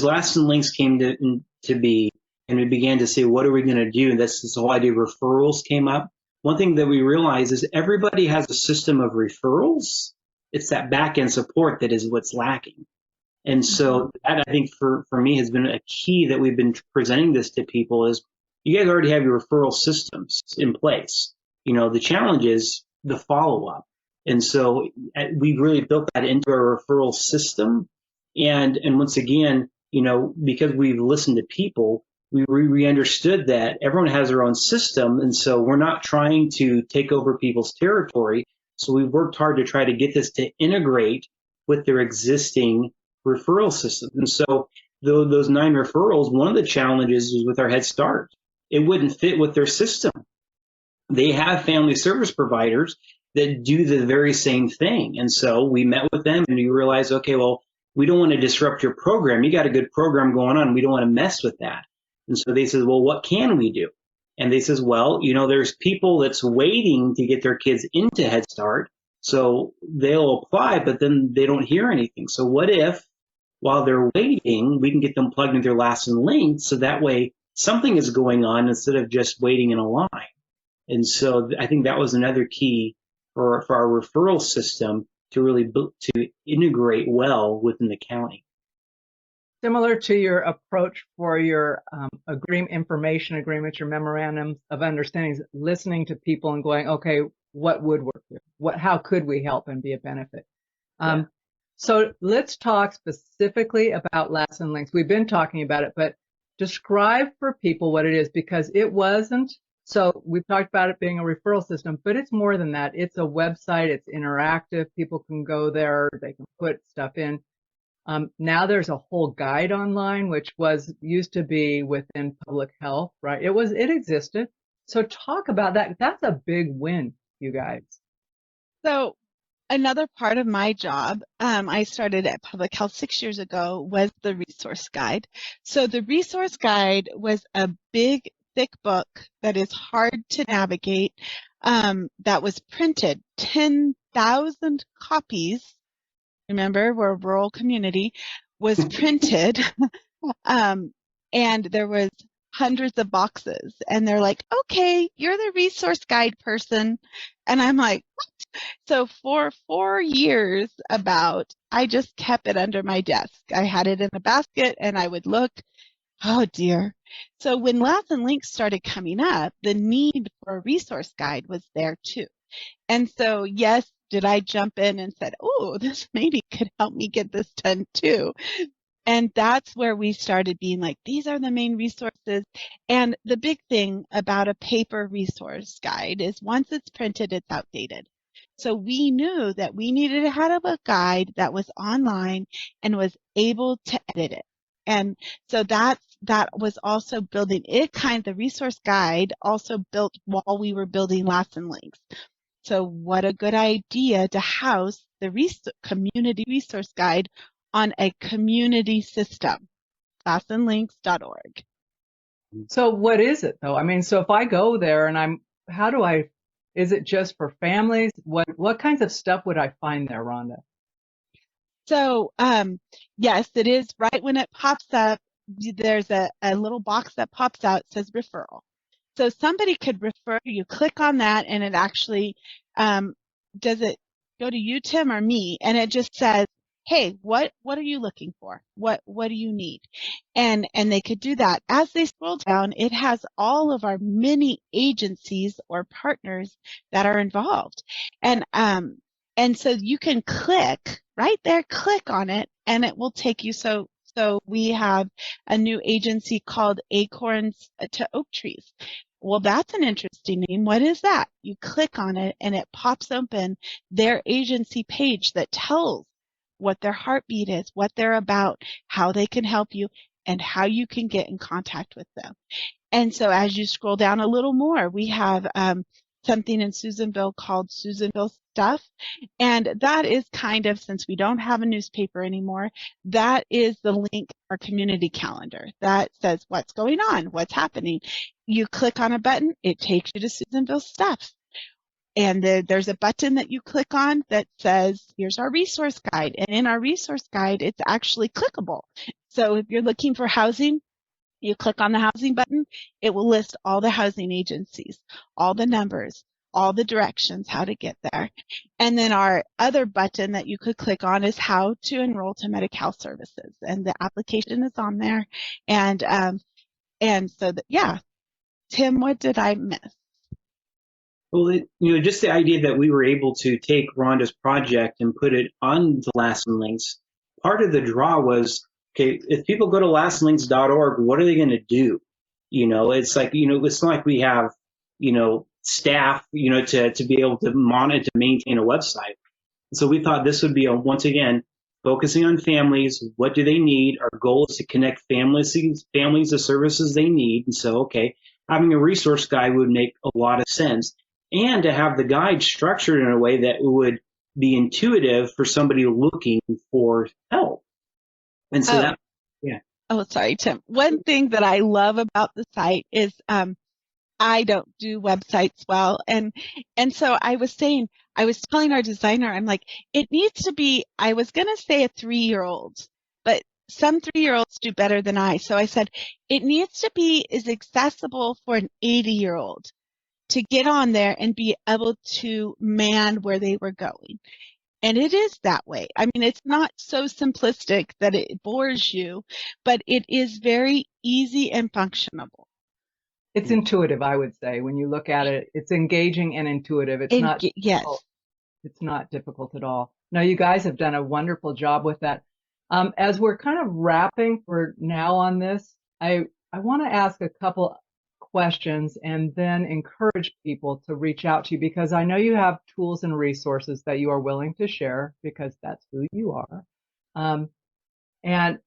Lassen Links came to be, and we began to say, what are we going to do? This whole idea of referrals came up. One thing that we realized is everybody has a system of referrals. It's that back end support that is what's lacking. And so that, I think, for me has been a key that we've been presenting this to people is you guys already have your referral systems in place. The challenge is the follow-up. And so we've really built that into our referral system. And once again, because we've listened to people, we understood that everyone has their own system. And so we're not trying to take over people's territory. So we've worked hard to try to get this to integrate with their existing referral system. And so those 9 referrals, one of the challenges is with our Head Start. It wouldn't fit with their system. They have family service providers that do the very same thing. And so we met with them and we realized, okay, well, we don't want to disrupt your program. You got a good program going on. We don't want to mess with that. And so they said, well, what can we do? And they says, well, there's people that's waiting to get their kids into Head Start. So they'll apply, but then they don't hear anything. So what if while they're waiting, we can get them plugged into their Lassen Links, so that way something is going on instead of just waiting in a line. And so I think that was another key for our referral system to really to integrate well within the county. Similar to your approach for your information agreements, your memorandums of understandings, listening to people and going, okay, what would work here? How could we help and be a benefit? So let's talk specifically about Lassen Links. We've been talking about it, but describe for people what it is, because it wasn't. So we've talked about it being a referral system, but it's more than that. It's a website. It's interactive. People can go there. They can put stuff in. Now there's a whole guide online, which used to be within Public Health, right? It existed. So talk about that. That's a big win, you guys. So another part of my job, I started at Public Health 6 years ago, was the resource guide. So the resource guide was a big, thick book that is hard to navigate, that was printed, 10,000 copies. Remember, we're a rural community, was printed, and there was hundreds of boxes, and they're like, okay, you're the resource guide person. And I'm like, what? So for 4 years I just kept it under my desk. I had it in a basket and I would look, oh dear. So when Lassen Links started coming up, the need for a resource guide was there too. And so, yes, did I jump in and said, oh, this maybe could help me get this done too. And that's where we started being like, these are the main resources. And the big thing about a paper resource guide is once it's printed, it's outdated. So we knew that we needed to have a guide that was online and was able to edit it. And so that was also building it. The resource guide also built while we were building Lassen Links. So what a good idea to house the community resource guide on a community system, lassenlinks.org. So what is it though? I mean, so if I go there and is it just for families? What kinds of stuff would I find there, Rhonda? So, yes, it is. Right when it pops up, there's a little box that pops out, says referral. So somebody could refer you, click on that, and it actually, does it go to you, Tim, or me? And it just says, hey, what are you looking for? What do you need? And they could do that. As they scroll down, it has all of our many agencies or partners that are involved. And so you can click right there, click on it, and it will take you. So we have a new agency called Acorns to Oak Trees. Well, that's an interesting name. What is that? You click on it and it pops open their agency page that tells what their heartbeat is, what they're about, how they can help you, and how you can get in contact with them. And so as you scroll down a little more, we have something in Susanville called Susanville Stuff. And that is since we don't have a newspaper anymore, that is the link to our community calendar that says what's going on, what's happening. You click on a button, it takes you to Susanville Stuff. And there's a button that you click on that says, here's our resource guide. And in our resource guide, it's actually clickable. So if you're looking for housing, you click on the housing button, it will list all the housing agencies, all the numbers, all the directions, how to get there. And then our other button that you could click on is how to enroll to Medi-Cal services. And the application is on there. And so Tim, what did I miss? Well, just the idea that we were able to take Rhonda's project and put it on the Lassen Links, part of the draw was, okay, if people go to lassenlinks.org, what are they going to do? It's like, it's not like we have, staff, to be able to monitor, to maintain a website. And so we thought this would be, once again, focusing on families. What do they need? Our goal is to connect families to services they need. And so, okay, having a resource guide would make a lot of sense. And to have the guide structured in a way that would be intuitive for somebody looking for help. And so Oh, sorry, Tim. One thing that I love about the site is I don't do websites well. And so I was telling our designer, I'm like, it needs to be, I was going to say a 3-year-old, but some 3-year-olds do better than I. So I said, it needs to be as accessible for an 80-year-old to get on there and be able to man where they were going. And it is that way. I mean, it's not so simplistic that it bores you, but it is very easy and functionable. It's intuitive, I would say. When you look at it, it's engaging and intuitive. It's not yes. difficult. It's not difficult at all. No, you guys have done a wonderful job with that. As we're kind of wrapping for now on this, I want to ask a couple questions and then encourage people to reach out to you, because I know you have tools and resources that you are willing to share because that's who you are.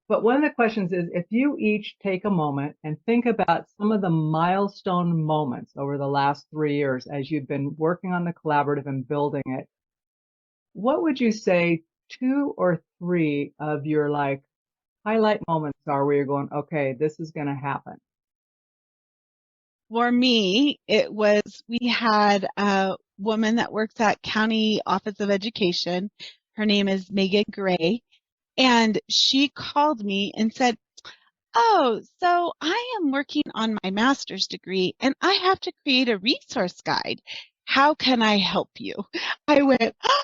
But one of the questions is, if you each take a moment and think about some of the milestone moments over the last 3 years as you've been working on the collaborative and building it, what would you say 2 or 3 of your like highlight moments are where you're going, okay, this is going to happen? For me, it was, we had a woman that works at County Office of Education. Her name is Megan Gray. And she called me and said, oh, so I am working on my master's degree and I have to create a resource guide. How can I help you? I went, oh,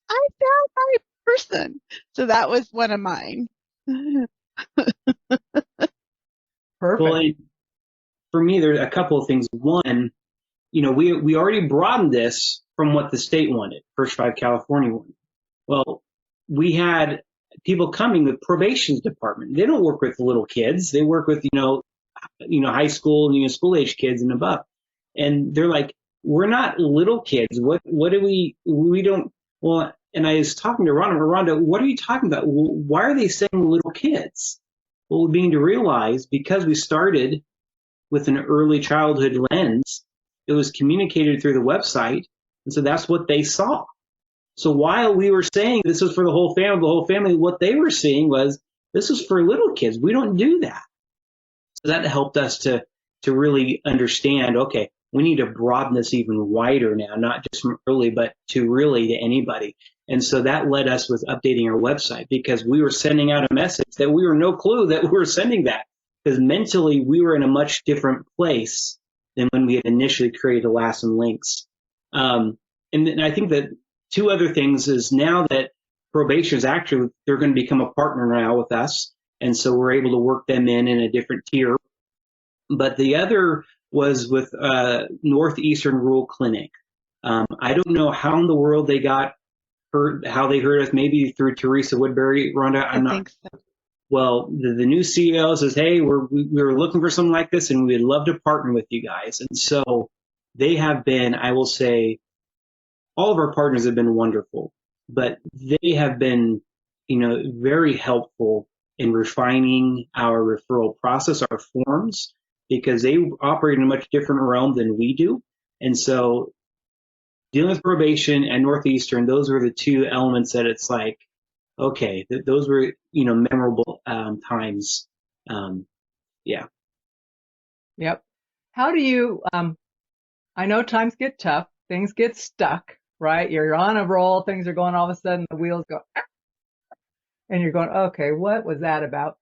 I found my person. So that was one of mine. Perfect. Well, for me, there's a couple of things. One, we already broadened this from what the state wanted, First Five California wanted. Well, we had people coming with probation's department. They don't work with little kids. They work with, high school, school age kids and above. And they're like, we're not little kids. What do we don't, well, and I was talking to Ronda, what are you talking about? Well, why are they saying little kids? Well, we began to realize, because we started with an early childhood lens, it was communicated through the website. And so that's what they saw. So while we were saying this was for the whole family, what they were seeing was this is for little kids. We don't do that. So that helped us to really understand, okay, we need to broaden this even wider now, not just from early, but to really to anybody. And so that led us with updating our website, because we were sending out a message that we were no clue that we were sending that, because mentally we were in a much different place than when we had initially created Lassen Links. And then I think that 2 other things is, now that probation is actually, they're going to become a partner now with us. And so we're able to work them in a different tier. But the other was with Northeastern Rural Clinic. I don't know how in the world they got heard, how they heard us, maybe through Teresa Woodbury. Rhonda, I think so. Well, the new CEO says, hey, we're looking for something like this, and we'd love to partner with you guys. And so they have been, I will say, all of our partners have been wonderful, but they have been, very helpful in refining our referral process, our forms, because they operate in a much different realm than we do. And so dealing with probation and Northeastern, those were the 2 elements that it's like, okay, those were, memorable times. Yeah. Yep. How do you, I know times get tough, things get stuck, right? You're on a roll, things are going, all of a sudden the wheels go, and you're going, okay, what was that about?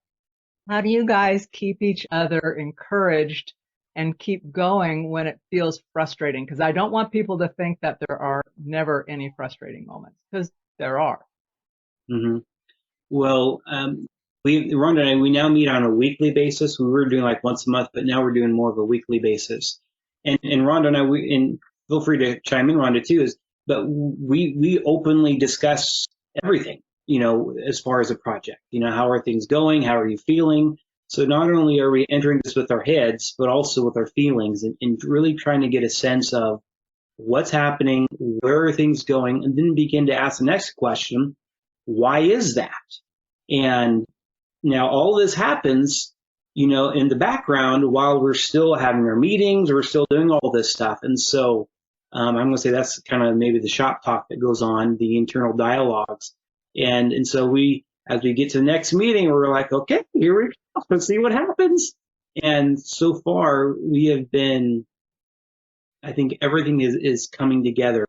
How do you guys keep each other encouraged and keep going when it feels frustrating? Because I don't want people to think that there are never any frustrating moments, because there are. Mm-hmm. Well, Ronda and I, we now meet on a weekly basis. We were doing like once a month, but now we're doing more of a weekly basis. And Ronda and I, and feel free to chime in, Ronda, too, but we openly discuss everything, as far as a project. How are things going? How are you feeling? So not only are we entering this with our heads, but also with our feelings, and really trying to get a sense of what's happening, where are things going, and then begin to ask the next question, why is that? And now all this happens, in the background while we're still having our meetings, we're still doing all this stuff. And so I'm going to say that's kind of maybe the shop talk that goes on, the internal dialogues. And so as we get to the next meeting, we're like, okay, here we go. Let's see what happens. And so far, we have been, I think everything is coming together.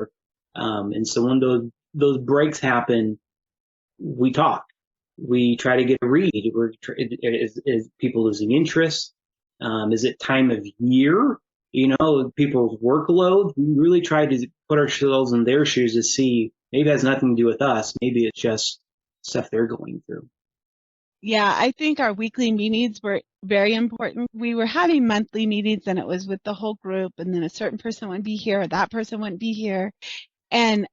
And so when those breaks happen, we talk. We try to get a read. Is people losing interest? Is it time of year? People's workload. We really try to put ourselves in their shoes to see maybe it has nothing to do with us. Maybe it's just stuff they're going through. Yeah, I think our weekly meetings were very important. We were having monthly meetings and it was with the whole group, and then a certain person wouldn't be here, or that person wouldn't be here. And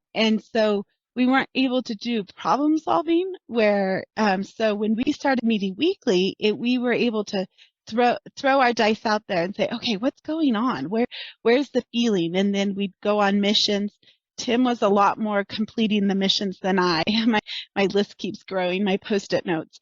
so we weren't able to do problem solving where so when we started meeting weekly, we were able to throw our dice out there and say, okay, what's going on? Where's the feeling? And then we'd go on missions. Tim was a lot more completing the missions than I. My list keeps growing, my Post-it notes.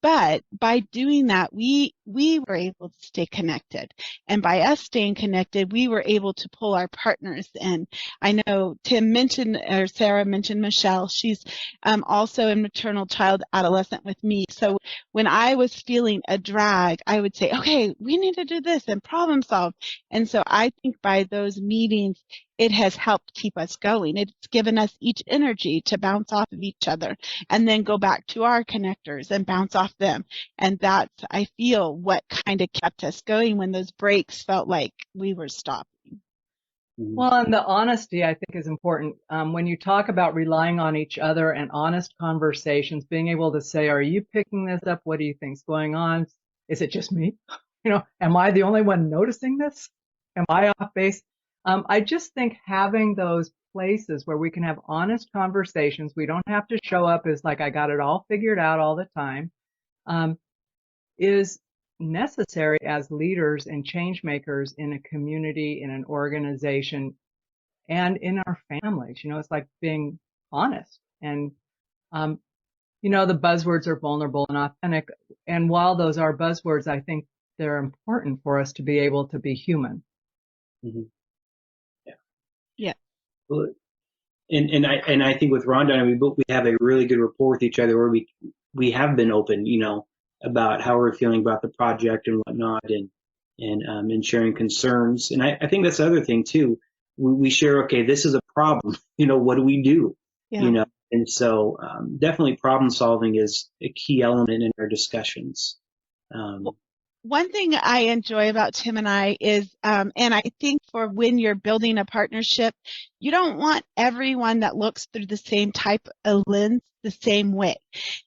But by doing that, we were able to stay connected. And by us staying connected, we were able to pull our partners in. I know Tim mentioned, or Sarah mentioned Michelle. She's also in maternal child adolescent with me. So when I was feeling a drag, I would say, okay, we need to do this and problem solve. And so I think by those meetings, it has helped keep us going. It's given us each energy to bounce off of each other and then go back to our connectors and bounce off them. And that's, I feel, what kind of kept us going when those breaks felt like we were stopping. Well, and the honesty, I think, is important. When you talk about relying on each other and honest conversations, being able to say, are you picking this up? What do you think's going on? Is it just me? Am I the only one noticing this? Am I off base? I just think having those places where we can have honest conversations, we don't have to show up as like I got it all figured out all the time, is necessary as leaders and change makers in a community, in an organization, and in our families. It's like being honest. And, the buzzwords are vulnerable and authentic. And while those are buzzwords, I think they're important for us to be able to be human. Mm-hmm. Yeah. Well, and I think with Rhonda, we have a really good rapport with each other where we have been open, about how we're feeling about the project and whatnot, and sharing concerns. And I think that's the other thing too. We share, okay, this is a problem. What do we do? Yeah. And so definitely problem solving is a key element in our discussions. One thing I enjoy about Tim and I is, and I think for when you're building a partnership, you don't want everyone that looks through the same type of lens the same way.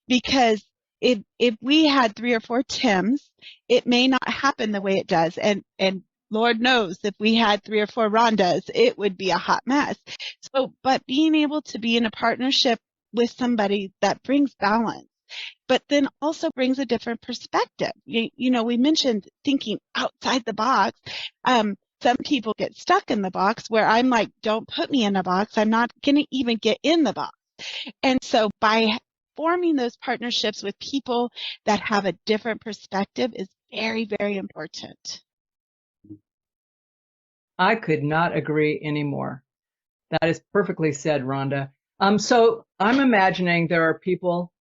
Because if we had 3 or 4 Tims, it may not happen the way it does. And Lord knows if we had 3 or 4 Rondas, it would be a hot mess. So, but being able to be in a partnership with somebody that brings balance, but then also brings a different perspective. We mentioned thinking outside the box. Some people get stuck in the box where I'm like, don't put me in a box. I'm not going to even get in the box. And so by forming those partnerships with people that have a different perspective is very, very important. I could not agree anymore. That is perfectly said, Rhonda. So I'm imagining there are people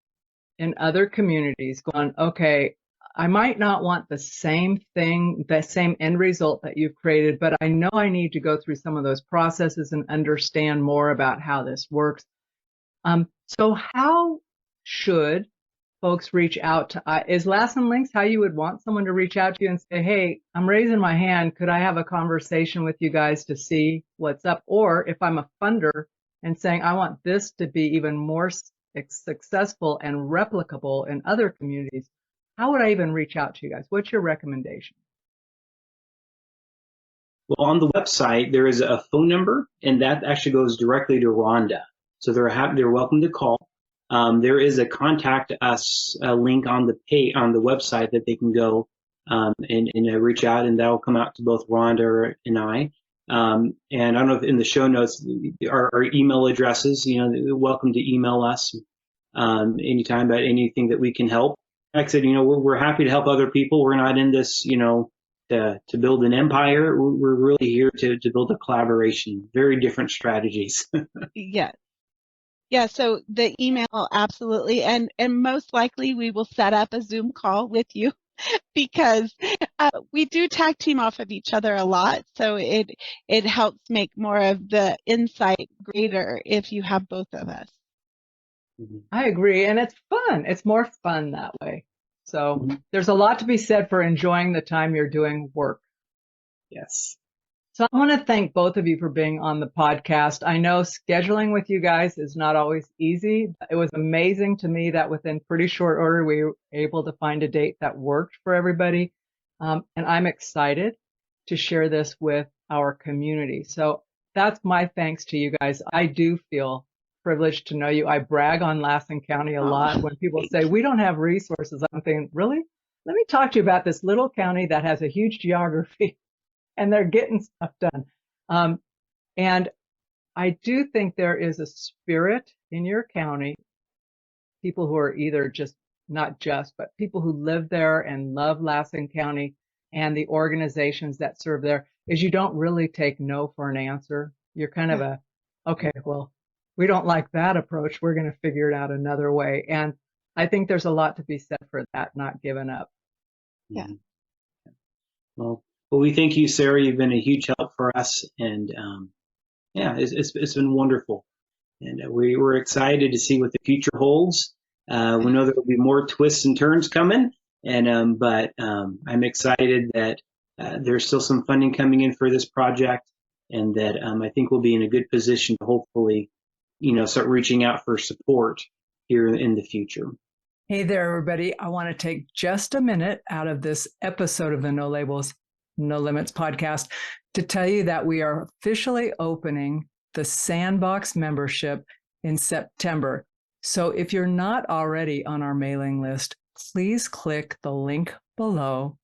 in other communities going, okay, I might not want the same thing, the same end result that you've created, but I know I need to go through some of those processes and understand more about how this works. So how should folks reach out to, is Lassen Links how you would want someone to reach out to you and say, hey, I'm raising my hand. Could I have a conversation with you guys to see what's up? Or if I'm a funder and saying, I want this to be even more successful and replicable in other communities, how would I even reach out to you guys? What's your recommendation? Well, on the website, there is a phone number, and that actually goes directly to Rhonda. So they're welcome to call. There is a contact us link on the website that they can go and reach out, and that will come out to both Rhonda and I. And I don't know if in the show notes, our email addresses, welcome to email us anytime about anything that we can help. Like I said, we're happy to help other people. We're not in this, to build an empire. We're really here to build a collaboration, very different strategies. Yeah. Yeah, so the email, absolutely. And most likely we will set up a Zoom call with you because we do tag team off of each other a lot. So it helps make more of the insight greater if you have both of us. I agree. And it's fun. It's more fun that way. So there's a lot to be said for enjoying the time you're doing work. Yes. So I want to thank both of you for being on the podcast. I know scheduling with you guys is not always easy. It was amazing to me that within pretty short order, we were able to find a date that worked for everybody. And I'm excited to share this with our community. So that's my thanks to you guys. I do feel privileged to know you. I brag on Lassen County a lot. When people say we don't have resources, I'm thinking, really? Let me talk to you about this little county that has a huge geography. And they're getting stuff done. And I do think there is a spirit in your county, people who are either but people who live there and love Lassen County and the organizations that serve there, is you don't really take no for an answer. You're kind of okay, well, we don't like that approach. We're going to figure it out another way. And I think there's a lot to be said for that, not giving up. Yeah. Well, we thank you, Sarah. You've been a huge help for us, and it's been wonderful. And we were excited to see what the future holds. We know there will be more twists and turns coming, and but I'm excited that there's still some funding coming in for this project, and that I think we'll be in a good position to hopefully, start reaching out for support here in the future. Hey there, everybody. I want to take just a minute out of this episode of the No Labels, No Limits podcast to tell you that we are officially opening the Sandbox membership in September. So if you're not already on our mailing list, please click the link below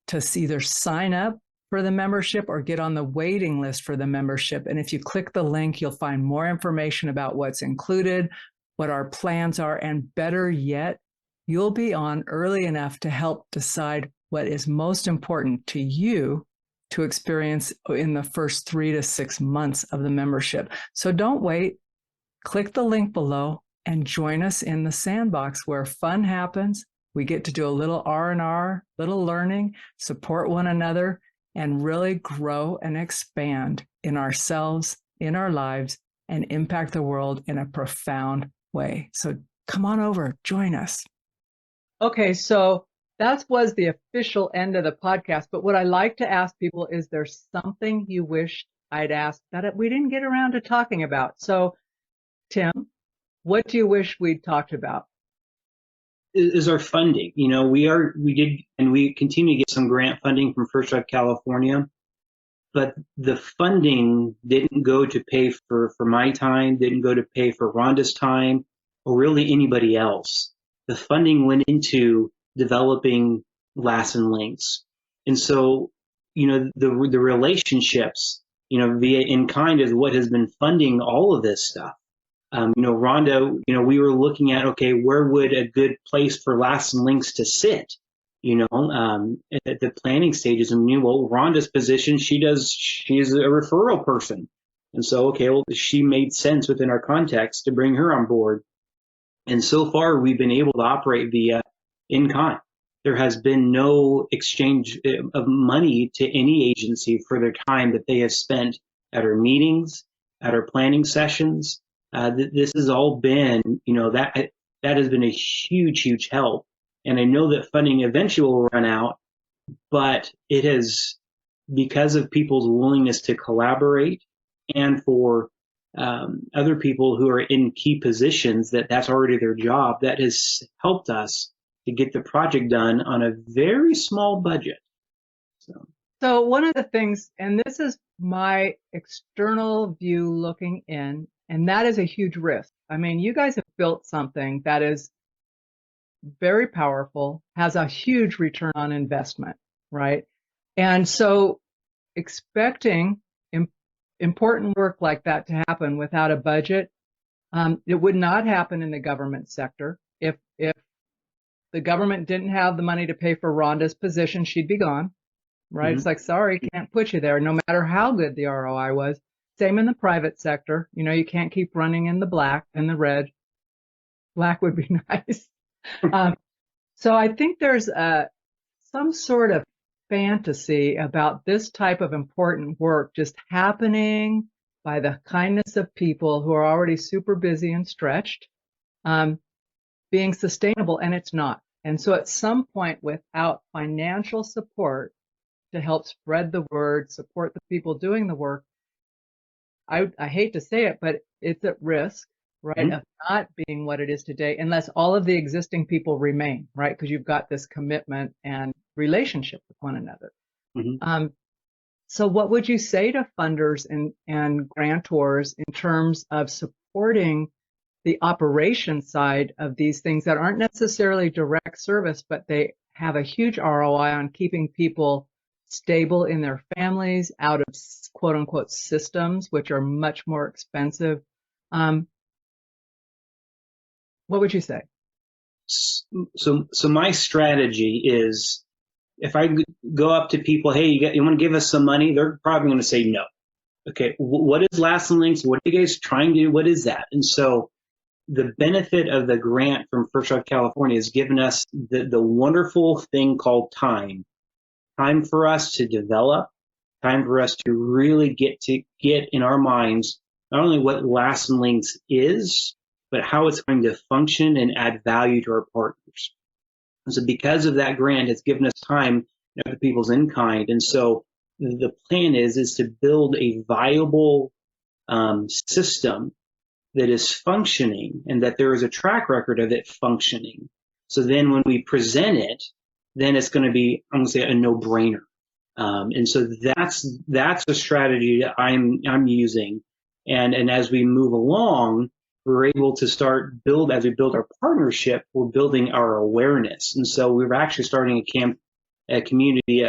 to either sign up for the membership or get on the waiting list for the membership. And if you click the link, you'll find more information about what's included, what our plans are, and better yet, you'll be on early enough to help decide what is most important to you to experience in the first 3 to 6 months of the membership. So don't wait. Click the link below and join us in the Sandbox where fun happens. We get to do a little R&R, little learning, support one another, and really grow and expand in ourselves, in our lives, and impact the world in a profound way. So come on over, join us. Okay, so that was the official end of the podcast. But what I like to ask people is, there something you wish I'd asked that we didn't get around to talking about? So, Tim, what do you wish we'd talked about? Is our funding. We did, and we continue to get some grant funding from First Drive California, but the funding didn't go to pay for my time, didn't go to pay for Rhonda's time, or really anybody else. The funding went into developing Lassen Links. And so, the relationships, via in kind is what has been funding all of this stuff. Ronda, we were looking at, okay, where would a good place for Lassen Links to sit, at the planning stages. And Rhonda's position, she's a referral person. And so, okay, well, she made sense within our context to bring her on board. And so far, we've been able to operate via in kind. There has been no exchange of money to any agency for their time that they have spent at our meetings, at our planning sessions. This has all been, that has been a huge, huge help. And I know that funding eventually will run out, but it has, because of people's willingness to collaborate and for other people who are in key positions that's already their job, that has helped us to get the project done on a very small budget. So one of the things, and this is my external view looking in, and that is a huge risk. I mean, you guys have built something that is very powerful, has a huge return on investment, right? And so expecting important work like that to happen without a budget, it would not happen in the government sector. If the government didn't have the money to pay for Rhonda's position, she'd be gone, right? Mm-hmm. It's like, sorry, can't put you there, no matter how good the ROI was. Same in the private sector. You can't keep running in the black and the red. Black would be nice. So I think there's a some sort of fantasy about this type of important work just happening by the kindness of people who are already super busy and stretched, being sustainable, and it's not. And so at some point, without financial support to help spread the word, support the people doing the work, I hate to say it, but it's at risk, right, of not being what it is today, unless all of the existing people remain, right? Because you've got this commitment and relationship with one another. So what would you say to funders and grantors in terms of supporting the operation side of these things that aren't necessarily direct service, but they have a huge ROI on keeping people stable in their families, out of quote unquote systems, which are much more expensive? What would you say? So my strategy is, if I go up to people, hey, you want to give us some money? They're probably going to say no. Okay, what is Lassen Links? What are you guys trying to do? What is that? And so the benefit of the grant from First Off California has given us the wonderful thing called time for us to develop, time for us to really get in our minds not only what Lassen Links is, but how it's going to function and add value to our partners. And so because of that grant, it's given us time for people's in kind. And so the plan is to build a viable system that is functioning and that there is a track record of it functioning. So then when we present it, then it's going to be, I'm going to say, a no-brainer. And so that's a strategy that I'm using. And as we move along, we're able to as we build our partnership, we're building our awareness. And so we're actually starting a community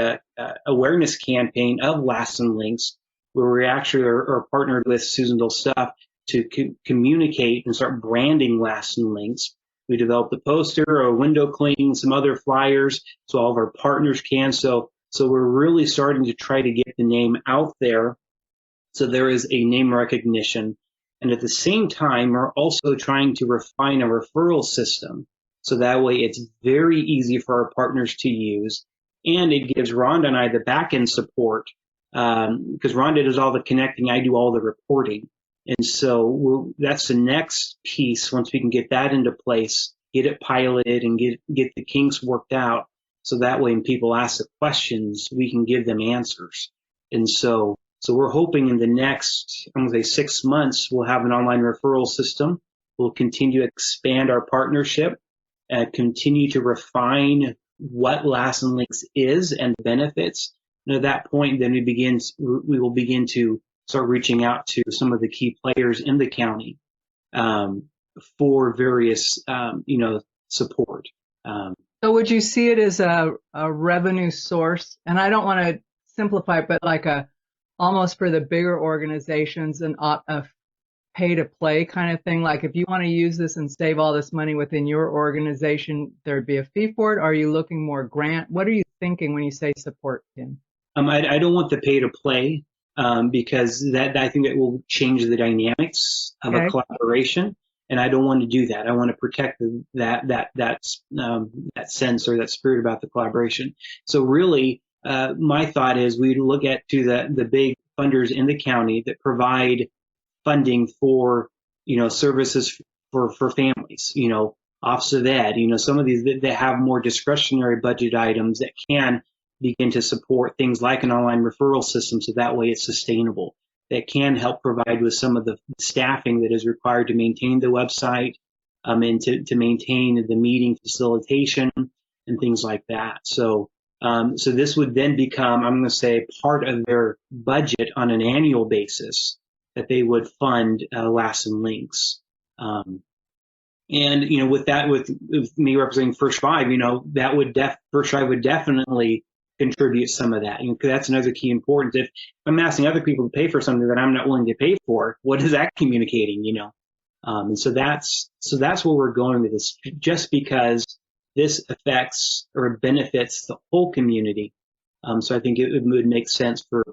awareness campaign of Lassen Links, where we actually are partnered with Susanville Stuff to communicate and start branding Lassen Links. We developed a poster, a window cling, some other flyers, so all of our partners can. So we're really starting to try to get the name out there, so there is a name recognition. And at the same time, we're also trying to refine a referral system, so that way it's very easy for our partners to use, and it gives Rhonda and I the back-end support, because Rhonda does all the connecting, I do all the reporting. And so that's the next piece. Once we can get that into place, get it piloted and get the kinks worked out, so that way when people ask the questions, we can give them answers. And so we're hoping in the next, I'm going to say 6 months, we'll have an online referral system. We'll continue to expand our partnership and continue to refine what Lassen Links is and benefits. And at that point, then we will begin to start reaching out to some of the key players in the county for various, support. So would you see it as a revenue source? And I don't want to simplify it, but like almost for the bigger organizations, a pay to play kind of thing. Like if you want to use this and save all this money within your organization, there'd be a fee for it. Are you looking more grant? What are you thinking when you say support, Tim? I don't want the pay to play. Because I think that will change the dynamics of a collaboration, and I don't want to do that. I want to protect that sense or that spirit about the collaboration. So really, my thought is we look at the big funders in the county that provide funding for services for families. Office of Ed. Some of these that have more discretionary budget items that can begin to support things like an online referral system, so that way it's sustainable. That can help provide with some of the staffing that is required to maintain the website and to maintain the meeting facilitation and things like that. So this would then become, I'm going to say, part of their budget on an annual basis that they would fund Lassen Links. And with me representing First Five, that would First Five would definitely contribute some of that. That's another key importance. If I'm asking other people to pay for something that I'm not willing to pay for, what is that communicating? And so that's where we're going with this. Just because this affects or benefits the whole community, so I think it would make sense for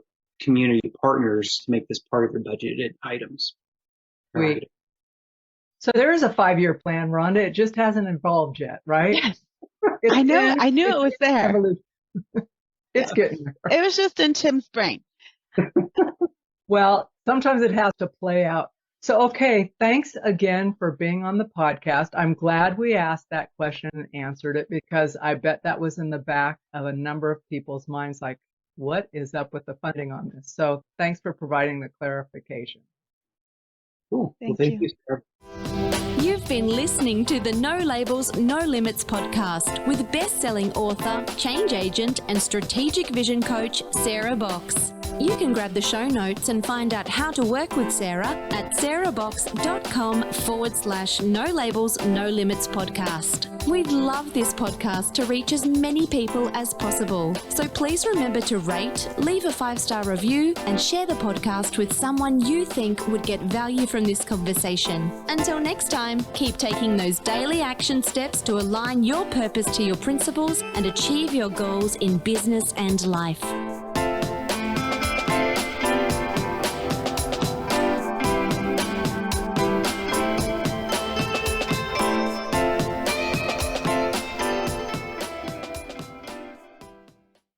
community partners to make this part of their budgeted items. Great. So there is a 5-year plan, Rhonda. It just hasn't evolved yet, right? Yes. I knew it was there. Evolution. It's getting there. It was just in Tim's brain. Well, sometimes it has to play out. So, okay, thanks again for being on the podcast. I'm glad we asked that question and answered it, because I bet that was in the back of a number of people's minds, like, what is up with the funding on this? So thanks for providing the clarification. Cool. Thank you, Sarah. You've been listening to the No Labels, No Limits podcast with best-selling author, change agent, and strategic vision coach, Sarah Box. You can grab the show notes and find out how to work with Sarah at sarahbox.com/No Labels, No Limits podcast. We'd love this podcast to reach as many people as possible. So please remember to rate, leave a 5-star review, and share the podcast with someone you think would get value from this conversation. Until next time, keep taking those daily action steps to align your purpose to your principles and achieve your goals in business and life.